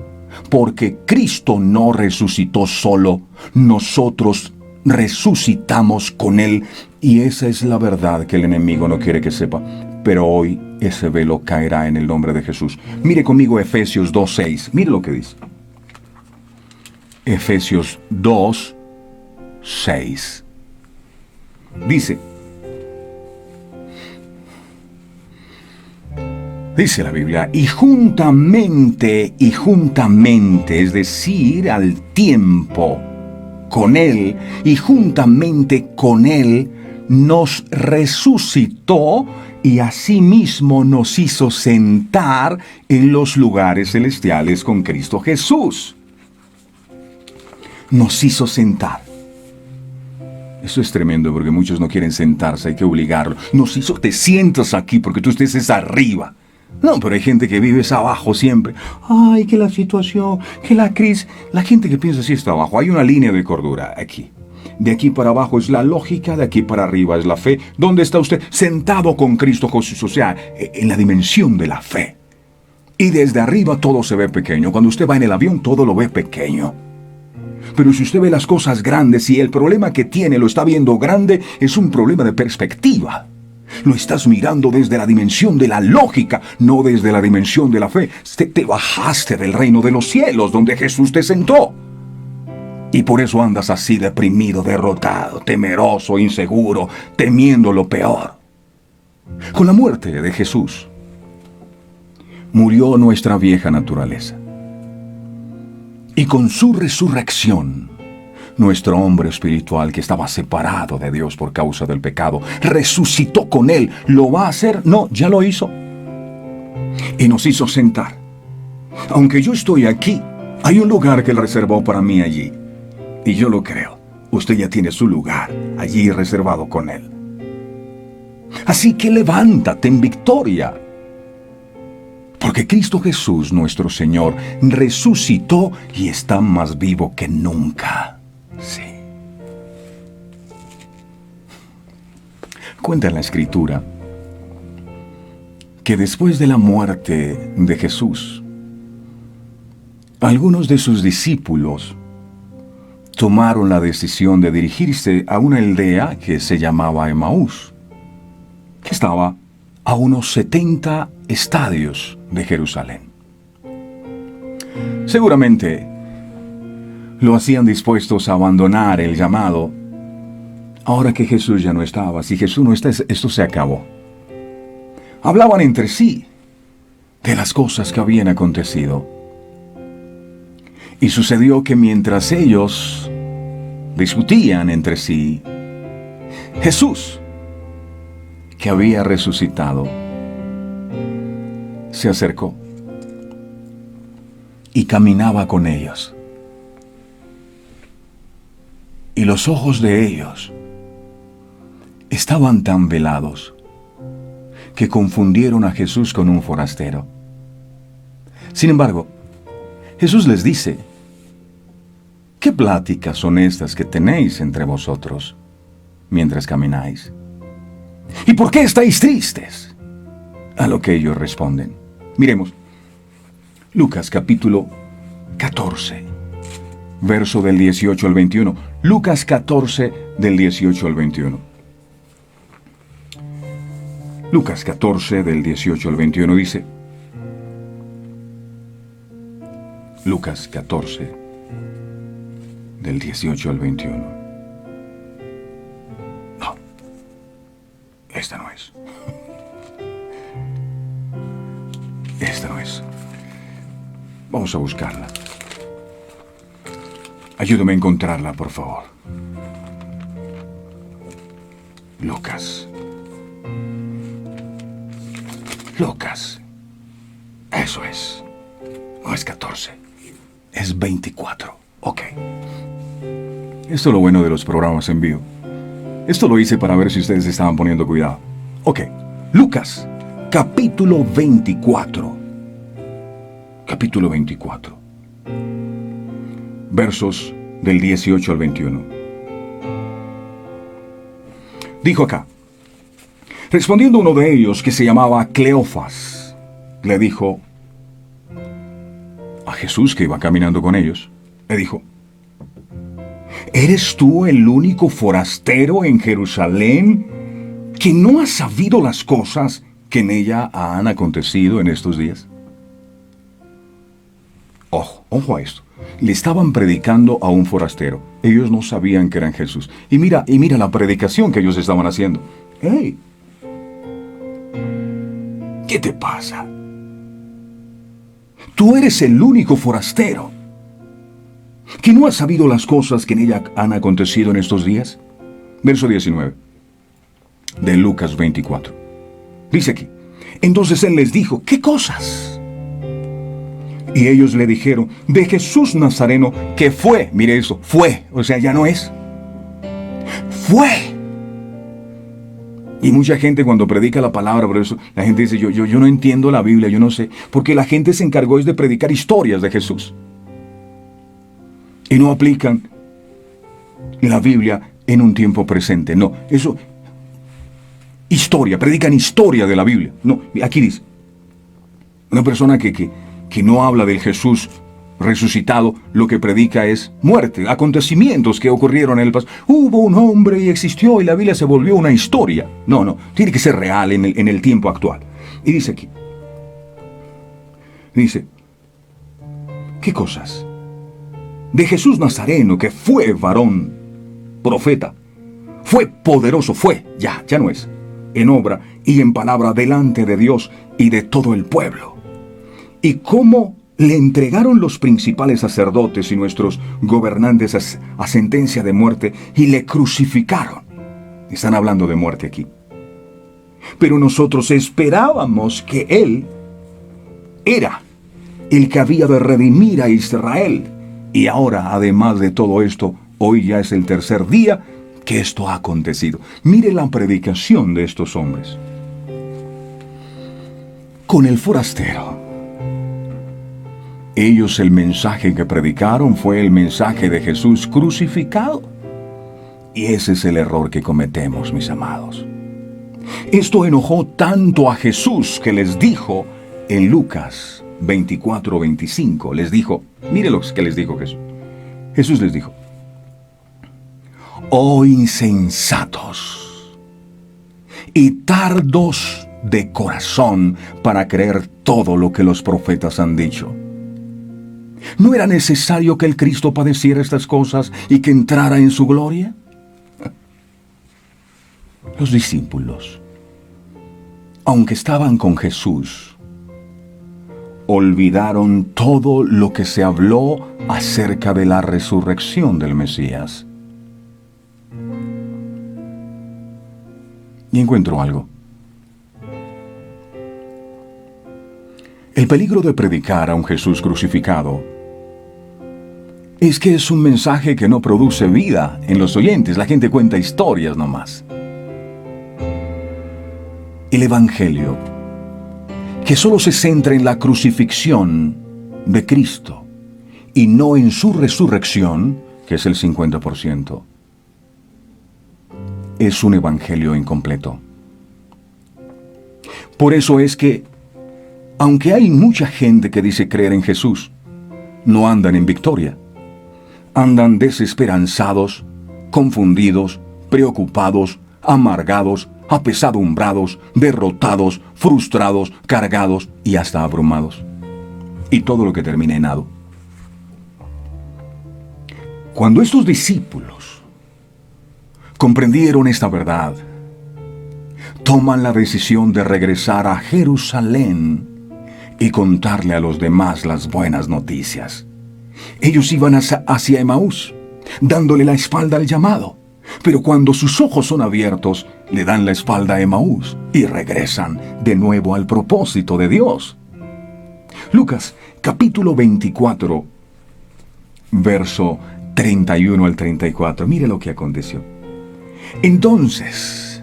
porque Cristo no resucitó solo, nosotros resucitamos con Él, y esa es la verdad que el enemigo no quiere que sepa. Pero hoy ese velo caerá en el nombre de Jesús. Mire conmigo Efesios 2:6. Mire lo que dice. Efesios 2:6. Dice la Biblia, y juntamente, es decir, al tiempo, con Él, y juntamente con Él, nos resucitó y asimismo nos hizo sentar en los lugares celestiales con Cristo Jesús. Nos hizo sentar. Eso es tremendo porque muchos no quieren sentarse, hay que obligarlo. Nos hizo, te sientas aquí porque tú estés arriba. No, pero hay gente que vive abajo siempre. Ay, que la situación, que la crisis. La gente que piensa así está abajo. Hay una línea de cordura aquí. De aquí para abajo es la lógica, de aquí para arriba es la fe. ¿Dónde está usted? Sentado con Cristo Jesús, o sea, en la dimensión de la fe. Y desde arriba todo se ve pequeño. Cuando usted va en el avión todo lo ve pequeño. Pero si usted ve las cosas grandes y el problema que tiene lo está viendo grande, es un problema de perspectiva. Lo estás mirando desde la dimensión de la lógica, no desde la dimensión de la fe. Te bajaste del reino de los cielos, donde Jesús te sentó. Y por eso andas así deprimido, derrotado, temeroso, inseguro, temiendo lo peor. Con la muerte de Jesús, murió nuestra vieja naturaleza. Y con su resurrección, nuestro hombre espiritual que estaba separado de Dios por causa del pecado, resucitó con Él. ¿Lo va a hacer? No, ya lo hizo. Y nos hizo sentar. Aunque yo estoy aquí, hay un lugar que Él reservó para mí allí. Y yo lo creo. Usted ya tiene su lugar allí reservado con Él. Así que levántate en victoria. Porque Cristo Jesús, nuestro Señor, resucitó y está más vivo que nunca. Sí. Cuenta en la Escritura que después de la muerte de Jesús, algunos de sus discípulos tomaron la decisión de dirigirse a una aldea que se llamaba Emaús, que estaba a unos 70 estadios de Jerusalén. Seguramente lo hacían dispuestos a abandonar el llamado. Ahora que Jesús ya no estaba, si Jesús no está, esto se acabó. Hablaban entre sí de las cosas que habían acontecido. Y sucedió que mientras ellos discutían entre sí, Jesús, que había resucitado, se acercó y caminaba con ellos. Y los ojos de ellos estaban tan velados que confundieron a Jesús con un forastero. Sin embargo, Jesús les dice: ¿qué pláticas son estas que tenéis entre vosotros mientras camináis? ¿Y por qué estáis tristes? A lo que ellos responden. Miremos, Lucas capítulo 14, verso del 18 al 21. Lucas 14, del 18 al 21. Lucas 14, del 18 al 21 dice: Lucas 14, del 18 al 21. No, esta no es. Esta no es. Vamos a buscarla. Ayúdame a encontrarla, por favor. Lucas. Eso es. No es 14. Es 24. Ok. Esto es lo bueno de los programas en vivo. Esto lo hice para ver si ustedes estaban poniendo cuidado. Ok. Lucas, capítulo 24. Capítulo 24. Versos del 18 al 21. Dijo acá: respondiendo uno de ellos, que se llamaba Cleofas, le dijo a Jesús, que iba caminando con ellos, le dijo: ¿eres tú el único forastero en Jerusalén que no ha sabido las cosas que en ella han acontecido en estos días? Ojo a esto. Le estaban predicando a un forastero. Ellos no sabían que eran Jesús. Y mira la predicación que ellos estaban haciendo. ¡Hey! ¿Qué te pasa? Tú eres el único forastero que no ha sabido las cosas que en ella han acontecido en estos días. Verso 19 de Lucas 24. Dice aquí: entonces él les dijo: ¿qué cosas? Y ellos le dijeron: de Jesús Nazareno, que fue. Mire eso, fue. O sea, ya no es. Fue. Y mucha gente cuando predica la palabra, por eso la gente dice: yo no entiendo la Biblia, yo no sé. Porque la gente se encargó de predicar historias de Jesús. Y no aplican la Biblia en un tiempo presente. No, eso, historia, predican historia de la Biblia. No, aquí dice, una persona que no habla del Jesús resucitado, lo que predica es muerte, acontecimientos que ocurrieron en el pasado. Hubo un hombre y existió y la Biblia se volvió una historia. No, tiene que ser real en el tiempo actual. Y dice aquí, dice, ¿qué cosas? De Jesús Nazareno, que fue varón, profeta, fue poderoso, ya no es, en obra y en palabra delante de Dios y de todo el pueblo. y cómo le entregaron los principales sacerdotes y nuestros gobernantes a sentencia de muerte y le crucificaron. Están hablando de muerte aquí. Pero nosotros esperábamos que Él era el que había de redimir a Israel. Y ahora, además de todo esto, hoy ya es el tercer día que esto ha acontecido. Mire la predicación de estos hombres. Con el forastero. Ellos el mensaje que predicaron fue el mensaje de Jesús crucificado. Y ese es el error que cometemos, mis amados. Esto enojó tanto a Jesús que les dijo en Lucas 24:25, les dijo, mire lo que les dijo Jesús. Jesús les dijo, oh insensatos y tardos de corazón para creer todo lo que los profetas han dicho. ¿No era necesario que el Cristo padeciera estas cosas y que entrara en su gloria? Los discípulos, aunque estaban con Jesús, olvidaron todo lo que se habló acerca de la resurrección del Mesías. Y encuentro algo. El peligro de predicar a un Jesús crucificado es que es un mensaje que no produce vida en los oyentes. La gente cuenta historias nomás. El Evangelio, que solo se centra en la crucifixión de Cristo y no en su resurrección, que es el 50%, es un evangelio incompleto. Por eso es que, aunque hay mucha gente que dice creer en Jesús, no andan en victoria. Andan desesperanzados, confundidos, preocupados, amargados, apesadumbrados, derrotados, frustrados, cargados y hasta abrumados. Y todo lo que termina en ado. Cuando estos discípulos comprendieron esta verdad, toman la decisión de regresar a Jerusalén y contarle a los demás las buenas noticias. Ellos iban hacia Emaús, dándole la espalda al llamado. Pero cuando sus ojos son abiertos, le dan la espalda a Emaús y regresan de nuevo al propósito de Dios. Lucas, capítulo 24, verso 31 al 34. Mire lo que aconteció. Entonces,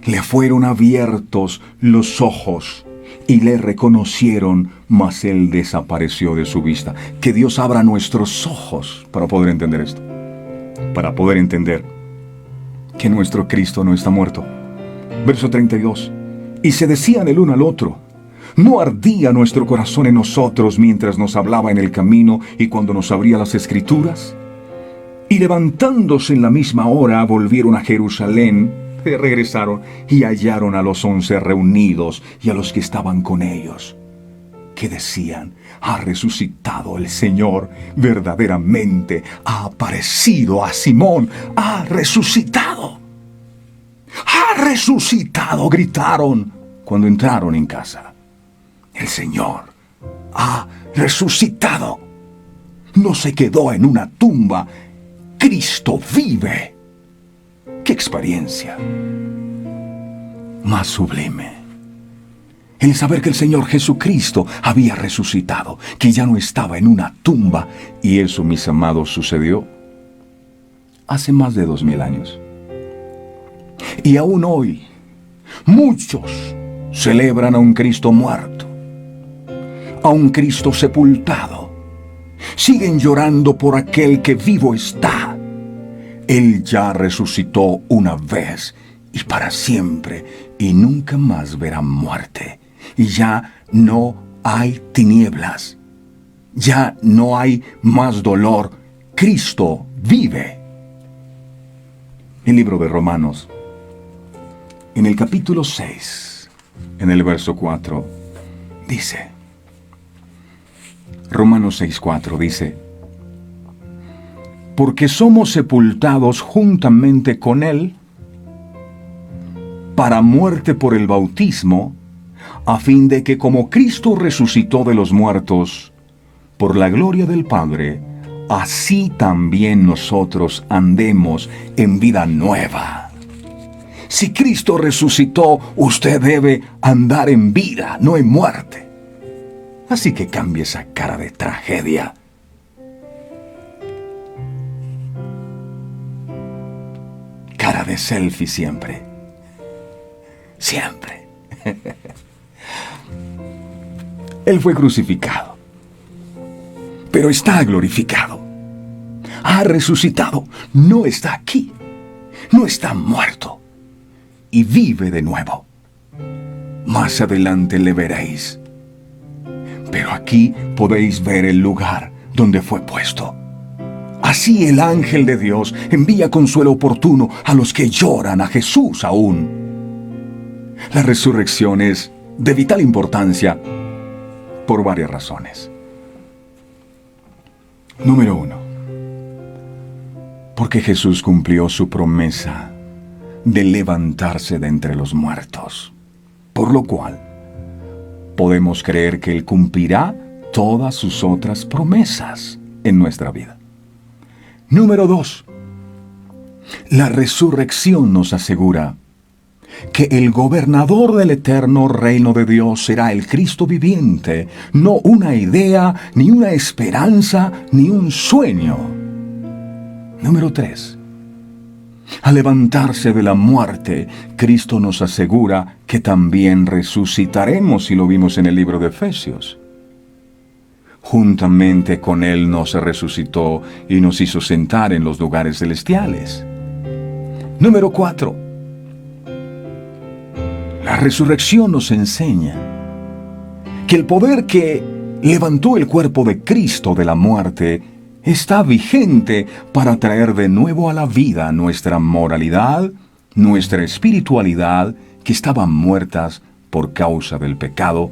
le fueron abiertos los ojos y le reconocieron, mas él desapareció de su vista. Que Dios abra nuestros ojos para poder entender esto. Para poder entender que nuestro Cristo no está muerto. Verso 32. Y se decían el uno al otro, ¿no ardía nuestro corazón en nosotros mientras nos hablaba en el camino y cuando nos abría las Escrituras? Y levantándose en la misma hora, volvieron a Jerusalén, regresaron y hallaron a los 11 reunidos y a los que estaban con ellos, que decían, ha resucitado el Señor, verdaderamente ha aparecido a Simón, ha resucitado, gritaron cuando entraron en casa. El Señor ha resucitado, no se quedó en una tumba, Cristo vive. ¡Qué experiencia más sublime! El saber que el Señor Jesucristo había resucitado, que ya no estaba en una tumba. Y eso, mis amados, sucedió hace más de 2000 años. Y aún hoy, muchos celebran a un Cristo muerto, a un Cristo sepultado. Siguen llorando por aquel que vivo está. Él ya resucitó una vez y para siempre, y nunca más verá muerte. Y ya no hay tinieblas. Ya no hay más dolor. Cristo vive. El libro de Romanos, en el capítulo 6, en el verso 4, dice, Romanos 6:4 dice, porque somos sepultados juntamente con Él para muerte por el bautismo, a fin de que como Cristo resucitó de los muertos, por la gloria del Padre, así también nosotros andemos en vida nueva. Si Cristo resucitó, usted debe andar en vida, no en muerte. Así que cambie esa cara de tragedia. Cara de selfie siempre. Siempre. Él fue crucificado, pero está glorificado. Ha resucitado. No está aquí. No está muerto. Y vive de nuevo. Más adelante le veréis. Pero aquí podéis ver el lugar donde fue puesto. Así el ángel de Dios envía consuelo oportuno a los que lloran a Jesús aún. La resurrección es de vital importancia por varias razones. Número 1. Porque Jesús cumplió su promesa de levantarse de entre los muertos, por lo cual podemos creer que Él cumplirá todas sus otras promesas en nuestra vida. Número 2. La resurrección nos asegura que el gobernador del eterno reino de Dios será el Cristo viviente, no una idea, ni una esperanza, ni un sueño. Número 3. Al levantarse de la muerte, Cristo nos asegura que también resucitaremos, y lo vimos en el libro de Efesios. Juntamente con Él nos resucitó y nos hizo sentar en los lugares celestiales. Número 4. La resurrección nos enseña que el poder que levantó el cuerpo de Cristo de la muerte está vigente para traer de nuevo a la vida nuestra moralidad, nuestra espiritualidad, que estaban muertas por causa del pecado,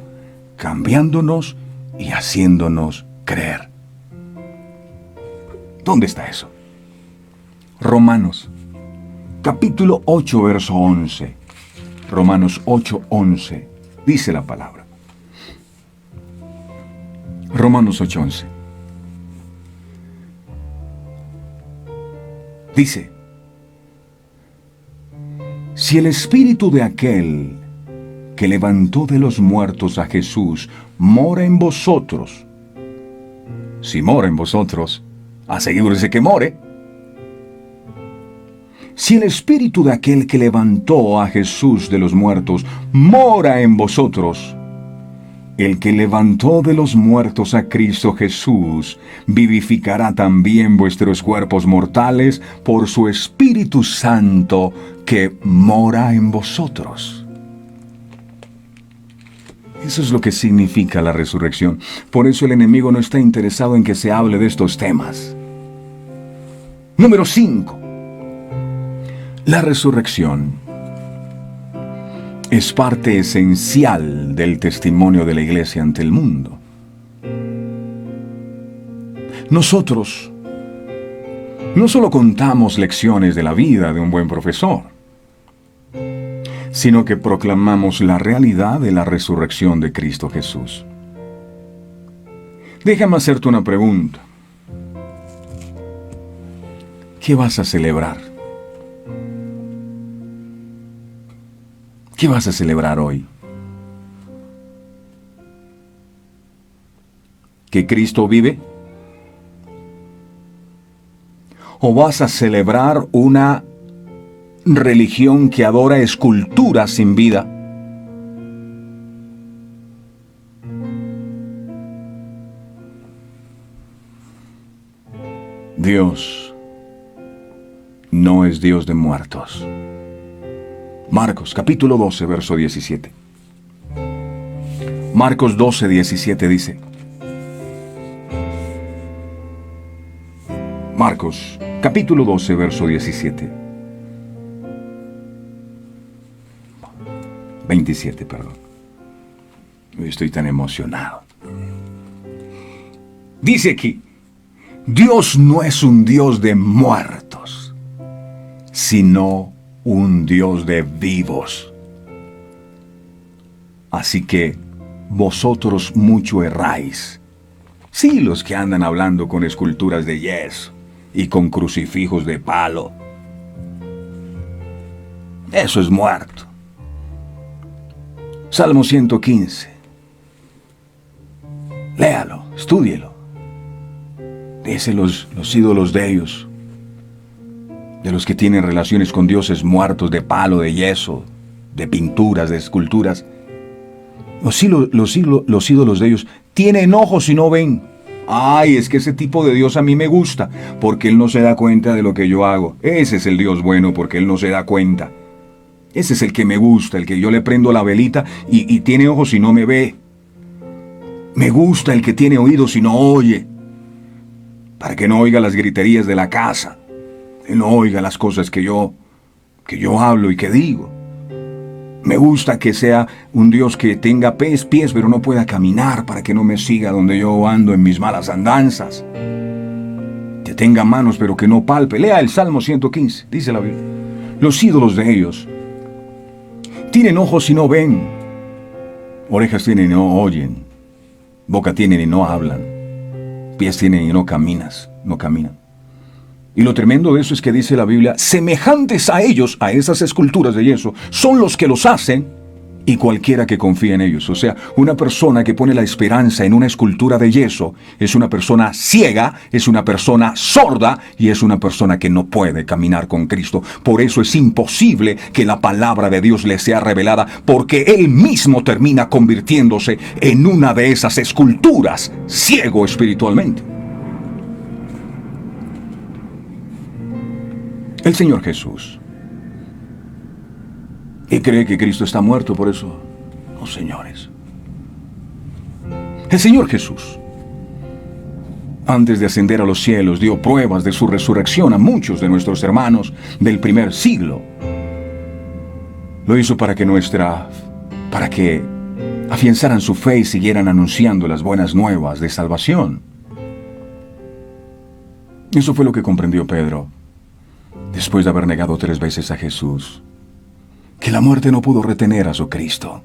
cambiándonos y haciéndonos creer. ¿Dónde está eso? Romanos, capítulo 8, verso 11. Romanos 8, 11. Dice la palabra. Romanos 8, 11. Dice: si el espíritu de aquel que levantó de los muertos a Jesús mora en vosotros, si mora en vosotros, asegúrese que more. Si el espíritu de aquel que levantó a Jesús de los muertos mora en vosotros, el que levantó de los muertos a Cristo Jesús vivificará también vuestros cuerpos mortales por su Espíritu Santo que mora en vosotros. Eso es lo que significa la resurrección. Por eso el enemigo no está interesado en que se hable de estos temas. Número 5. La resurrección es parte esencial del testimonio de la Iglesia ante el mundo. Nosotros no solo contamos lecciones de la vida de un buen profesor, sino que proclamamos la realidad de la resurrección de Cristo Jesús. Déjame hacerte una pregunta. ¿Qué vas a celebrar? ¿Qué vas a celebrar hoy? ¿Que Cristo vive? ¿O vas a celebrar una religión que adora esculturas sin vida? Dios no es Dios de muertos. Marcos, capítulo 12, verso 17. Marcos 12, 17 dice. Marcos, capítulo 12, verso 17. 27, perdón. Estoy tan emocionado. Dice aquí, Dios no es un Dios de muertos, sino un Dios de vivos. Así que vosotros mucho erráis. Sí, los que andan hablando con esculturas de yeso y con crucifijos de palo. Eso es muerto. Salmo 115. Léalo, estúdielo. Dice los ídolos de ellos, de los que tienen relaciones con dioses muertos de palo, de yeso, de pinturas, de esculturas. Los ídolos de ellos tienen ojos y no ven. Ay, es que ese tipo de Dios a mí me gusta, porque Él no se da cuenta de lo que yo hago. Ese es el Dios bueno, porque Él no se da cuenta. Ese es el que me gusta, el que yo le prendo la velita y tiene ojos y no me ve. Me gusta el que tiene oídos y no oye, para que no oiga las griterías de la casa, que no oiga las cosas que yo hablo y que digo. Me gusta que sea un Dios que tenga pies, pero no pueda caminar, para que no me siga donde yo ando en mis malas andanzas. Que tenga manos, pero que no palpe. Lea el Salmo 115, dice la Biblia. Los ídolos de ellos tienen ojos y no ven, orejas tienen y no oyen, boca tienen y no hablan, pies tienen y no caminan. Y lo tremendo de eso es que dice la Biblia, semejantes a ellos, a esas esculturas de yeso, son los que los hacen y cualquiera que confía en ellos. O sea, una persona que pone la esperanza en una escultura de yeso es una persona ciega, es una persona sorda y es una persona que no puede caminar con Cristo. Por eso es imposible que la palabra de Dios le sea revelada, porque Él mismo termina convirtiéndose en una de esas esculturas, ciego espiritualmente. El Señor Jesús. ¿Y cree que Cristo está muerto por eso? No, señores. El Señor Jesús, antes de ascender a los cielos, dio pruebas de su resurrección a muchos de nuestros hermanos del primer siglo. Lo hizo para que afianzaran su fe y siguieran anunciando las buenas nuevas de salvación. Eso fue lo que comprendió Pedro, después de haber negado 3 veces a Jesús, que la muerte no pudo retener a su Cristo.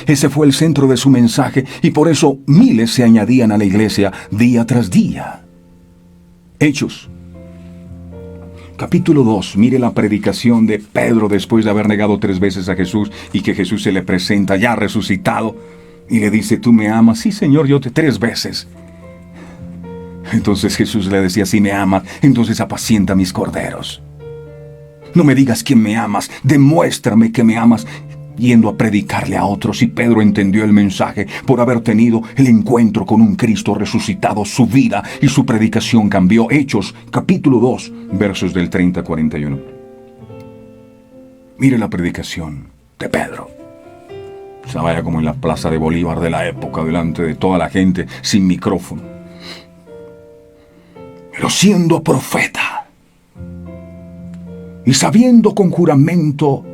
Ese fue el centro de su mensaje y por eso miles se añadían a la iglesia día tras día. Hechos, capítulo 2, mire la predicación de Pedro después de haber negado 3 veces a Jesús y que Jesús se le presenta ya resucitado y le dice, ¿tú me amas? Sí, Señor, yo te 3 veces. Entonces Jesús le decía, si me amas, entonces apacienta mis corderos. No me digas quién me amas, demuéstrame que me amas, yendo a predicarle a otros. Y Pedro entendió el mensaje por haber tenido el encuentro con un Cristo resucitado. Su vida y su predicación cambió. Hechos, capítulo 2, versos del 30 al 41. Mire la predicación de Pedro. Se vaya como en la plaza de Bolívar de la época, delante de toda la gente, sin micrófono. Pero siendo profeta, y sabiendo con juramento,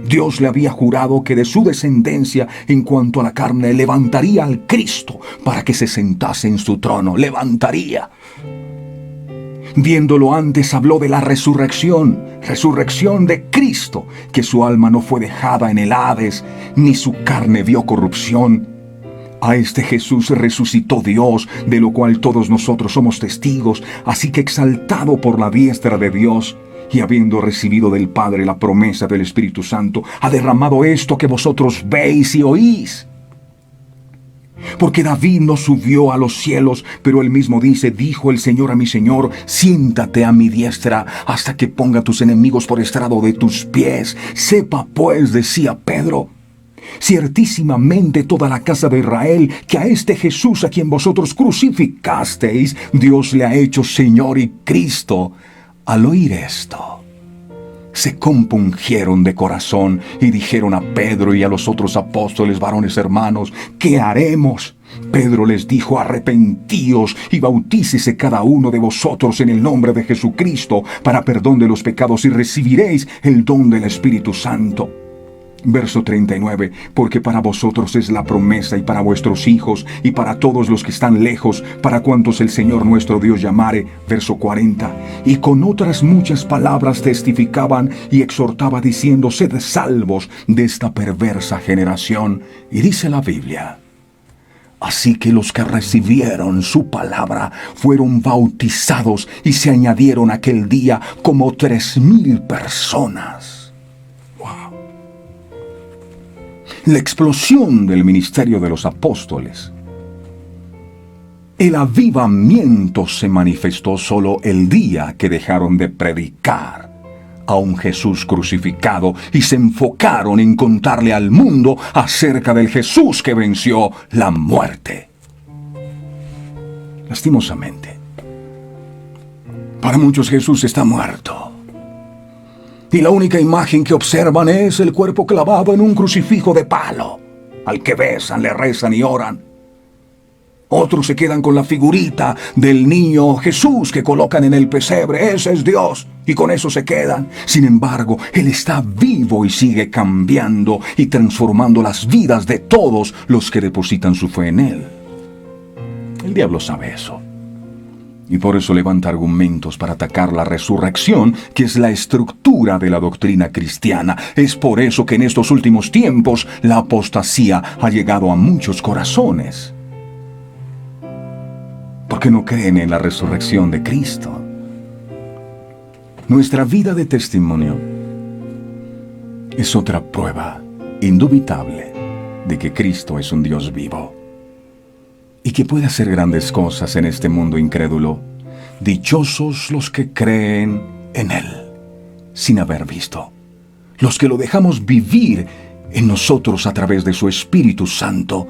Dios le había jurado que de su descendencia en cuanto a la carne levantaría al Cristo para que se sentase en su trono. Levantaría. Viéndolo antes habló de la resurrección de Cristo, que su alma no fue dejada en el Hades, ni su carne vio corrupción. A este Jesús resucitó Dios, de lo cual todos nosotros somos testigos. Así que exaltado por la diestra de Dios, y habiendo recibido del Padre la promesa del Espíritu Santo, ha derramado esto que vosotros veis y oís. Porque David no subió a los cielos, pero él mismo dice, dijo el Señor a mi Señor, siéntate a mi diestra hasta que ponga tus enemigos por estrado de tus pies. Sepa pues, decía Pedro, ciertísimamente toda la casa de Israel, que a este Jesús a quien vosotros crucificasteis, Dios le ha hecho Señor y Cristo. Al oír esto, se compungieron de corazón y dijeron a Pedro y a los otros apóstoles, varones hermanos, ¿qué haremos? Pedro les dijo, arrepentíos y bautícese cada uno de vosotros en el nombre de Jesucristo para perdón de los pecados y recibiréis el don del Espíritu Santo. Verso 39, porque para vosotros es la promesa y para vuestros hijos y para todos los que están lejos, para cuantos el Señor nuestro Dios llamare. Verso 40, y con otras muchas palabras testificaban y exhortaba diciendo, sed salvos de esta perversa generación. Y dice la Biblia, así que los que recibieron su palabra fueron bautizados y se añadieron aquel día como 3,000 personas. La explosión del ministerio de los apóstoles. El avivamiento se manifestó solo el día que dejaron de predicar a un Jesús crucificado y se enfocaron en contarle al mundo acerca del Jesús que venció la muerte. Lastimosamente, para muchos Jesús está muerto. Y la única imagen que observan es el cuerpo clavado en un crucifijo de palo, al que besan, le rezan y oran. Otros se quedan con la figurita del niño Jesús que colocan en el pesebre. Ese es Dios, y con eso se quedan. Sin embargo, Él está vivo y sigue cambiando y transformando las vidas de todos los que depositan su fe en Él. El diablo sabe eso. Y por eso levanta argumentos para atacar la resurrección, que es la estructura de la doctrina cristiana. Es por eso que en estos últimos tiempos la apostasía ha llegado a muchos corazones. Porque no creen en la resurrección de Cristo. Nuestra vida de testimonio es otra prueba indubitable de que Cristo es un Dios vivo y que puede hacer grandes cosas en este mundo incrédulo. Dichosos los que creen en Él sin haber visto, los que lo dejamos vivir en nosotros a través de su Espíritu Santo.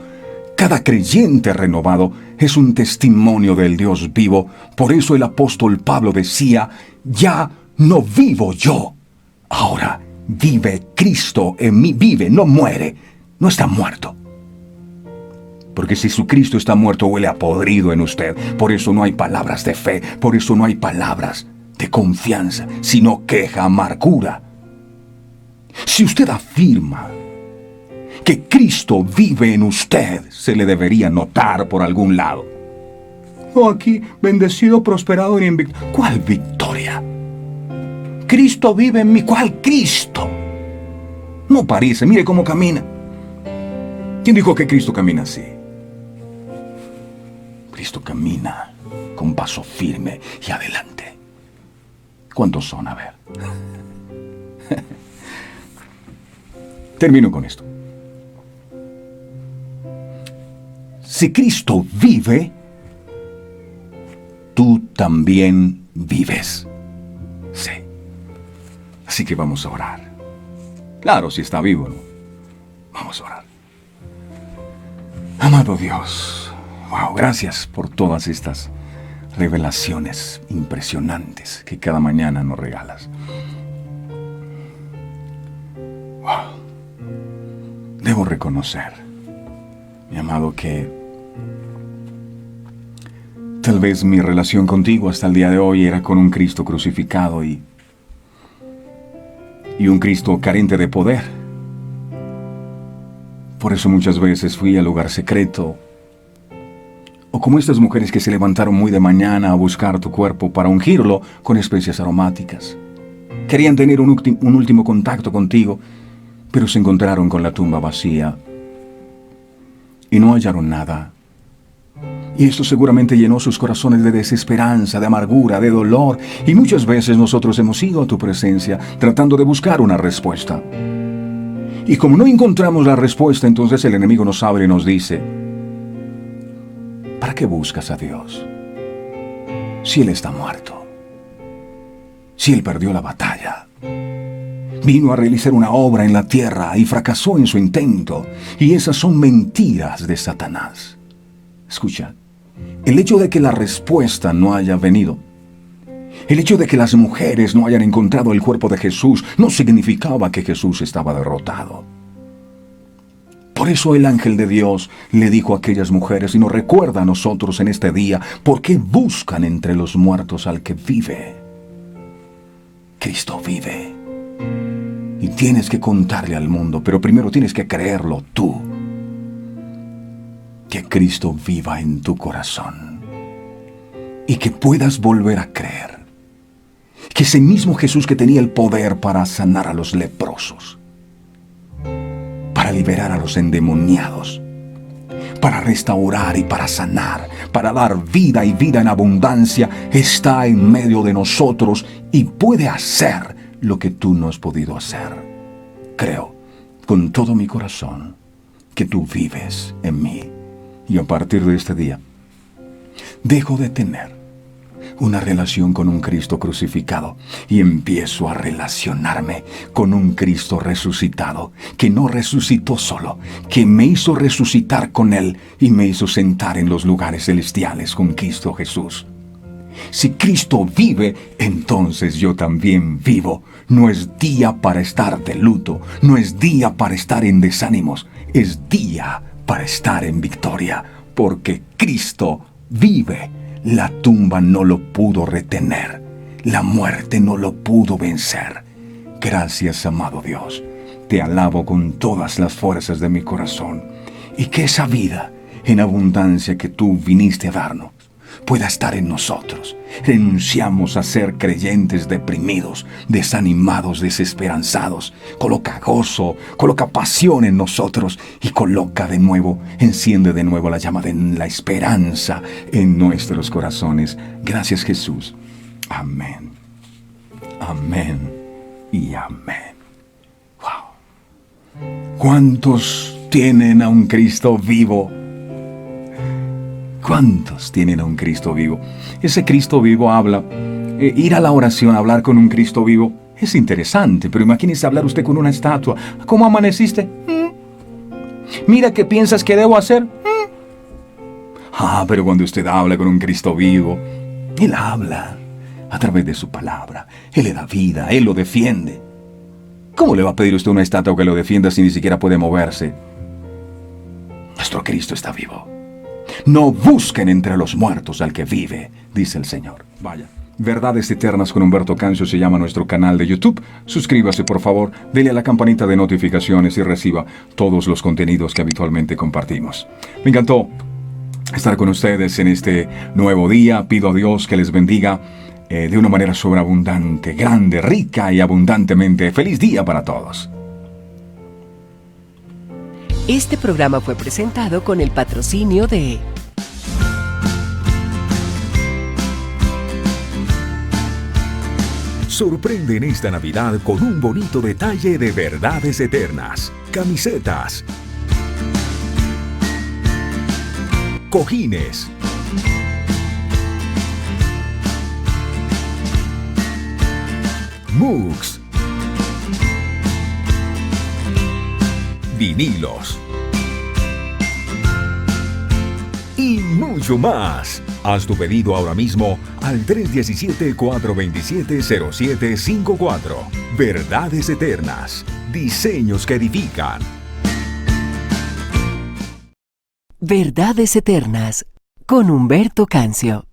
Cada creyente renovado es un testimonio del Dios vivo. Por eso el apóstol Pablo decía, ya no vivo yo, ahora vive Cristo en mí. Vive, no muere, no está muerto. Porque si su Cristo está muerto, huele a podrido en usted. Por eso no hay palabras de fe, por eso no hay palabras de confianza, sino queja, amargura. Si usted afirma que Cristo vive en usted, se le debería notar por algún lado. Oh, aquí, bendecido, prosperado y en victoria. ¿Cuál victoria? Cristo vive en mí. ¿Cuál Cristo? No parece, mire cómo camina. ¿Quién dijo que Cristo camina así? Cristo camina con paso firme y adelante. ¿Cuántos son? A ver. Termino con esto. Si Cristo vive, tú también vives. Sí. Así que vamos a orar. Claro, si está vivo, ¿no? Vamos a orar. Amado Dios, wow, gracias por todas estas revelaciones impresionantes que cada mañana nos regalas. Wow. Debo reconocer, mi amado, que tal vez mi relación contigo hasta el día de hoy era con un Cristo crucificado y un Cristo carente de poder. Por eso muchas veces fui al lugar secreto, o como estas mujeres que se levantaron muy de mañana a buscar tu cuerpo para ungirlo con especias aromáticas. Querían tener un último contacto contigo, pero se encontraron con la tumba vacía y no hallaron nada. Y esto seguramente llenó sus corazones de desesperanza, de amargura, de dolor. Y muchas veces nosotros hemos ido a tu presencia tratando de buscar una respuesta. Y como no encontramos la respuesta, entonces el enemigo nos habla y nos dice, ¿para qué buscas a Dios? Si Él está muerto. Si Él perdió la batalla. Vino a realizar una obra en la tierra y fracasó en su intento. Y esas son mentiras de Satanás. Escucha, el hecho de que la respuesta no haya venido, el hecho de que las mujeres no hayan encontrado el cuerpo de Jesús, no significaba que Jesús estaba derrotado. Por eso el ángel de Dios le dijo a aquellas mujeres, y nos recuerda a nosotros en este día, ¿por qué buscan entre los muertos al que vive? Cristo vive. Y tienes que contarle al mundo, pero primero tienes que creerlo tú. Que Cristo viva en tu corazón. Y que puedas volver a creer. Que ese mismo Jesús que tenía el poder para sanar a los leprosos, para liberar a los endemoniados, para restaurar y para sanar, para dar vida y vida en abundancia, está en medio de nosotros y puede hacer lo que tú no has podido hacer. Creo con todo mi corazón que tú vives en mí. Y a partir de este día, dejo de tener una relación con un Cristo crucificado y empiezo a relacionarme con un Cristo resucitado, que no resucitó solo, que me hizo resucitar con Él y me hizo sentar en los lugares celestiales con Cristo Jesús. Si Cristo vive, entonces yo también vivo. No es día para estar de luto, no es día para estar en desánimos, es día para estar en victoria, porque Cristo vive. La tumba no lo pudo retener, la muerte no lo pudo vencer. Gracias, amado Dios, te alabo con todas las fuerzas de mi corazón, y que esa vida en abundancia que tú viniste a darnos pueda estar en nosotros. Renunciamos a ser creyentes deprimidos, desanimados, desesperanzados. Coloca gozo, coloca pasión en nosotros y coloca de nuevo, enciende de nuevo la llama de la esperanza en nuestros corazones. Gracias, Jesús. Amén. Amén y amén. Wow. ¿Cuántos tienen a un Cristo vivo? ¿Cuántos tienen a un Cristo vivo? Ese Cristo vivo habla. Ir a la oración, hablar con un Cristo vivo, es interesante, pero imagínese hablar usted con una estatua. ¿Cómo amaneciste? Mira, ¿qué piensas que debo hacer? Pero cuando usted habla con un Cristo vivo, Él habla a través de su palabra. Él le da vida, Él lo defiende. ¿Cómo le va a pedir usted a una estatua que lo defienda si ni siquiera puede moverse? Nuestro Cristo está vivo. No busquen entre los muertos al que vive, dice el Señor. Vaya. Verdades Eternas con Humberto Cancio se llama nuestro canal de YouTube. Suscríbase, por favor, dele a la campanita de notificaciones y reciba todos los contenidos que habitualmente compartimos. Me encantó estar con ustedes en este nuevo día. Pido a Dios que les bendiga de una manera sobreabundante, grande, rica y abundantemente. ¡Feliz día para todos! Este programa fue presentado con el patrocinio de Sorprende en esta Navidad con un bonito detalle de Verdades Eternas. Camisetas, cojines, mugs, vinilos y mucho más. Haz tu pedido ahora mismo al 317-427-0754. Verdades Eternas. Diseños que edifican. Verdades Eternas con Humberto Cancio.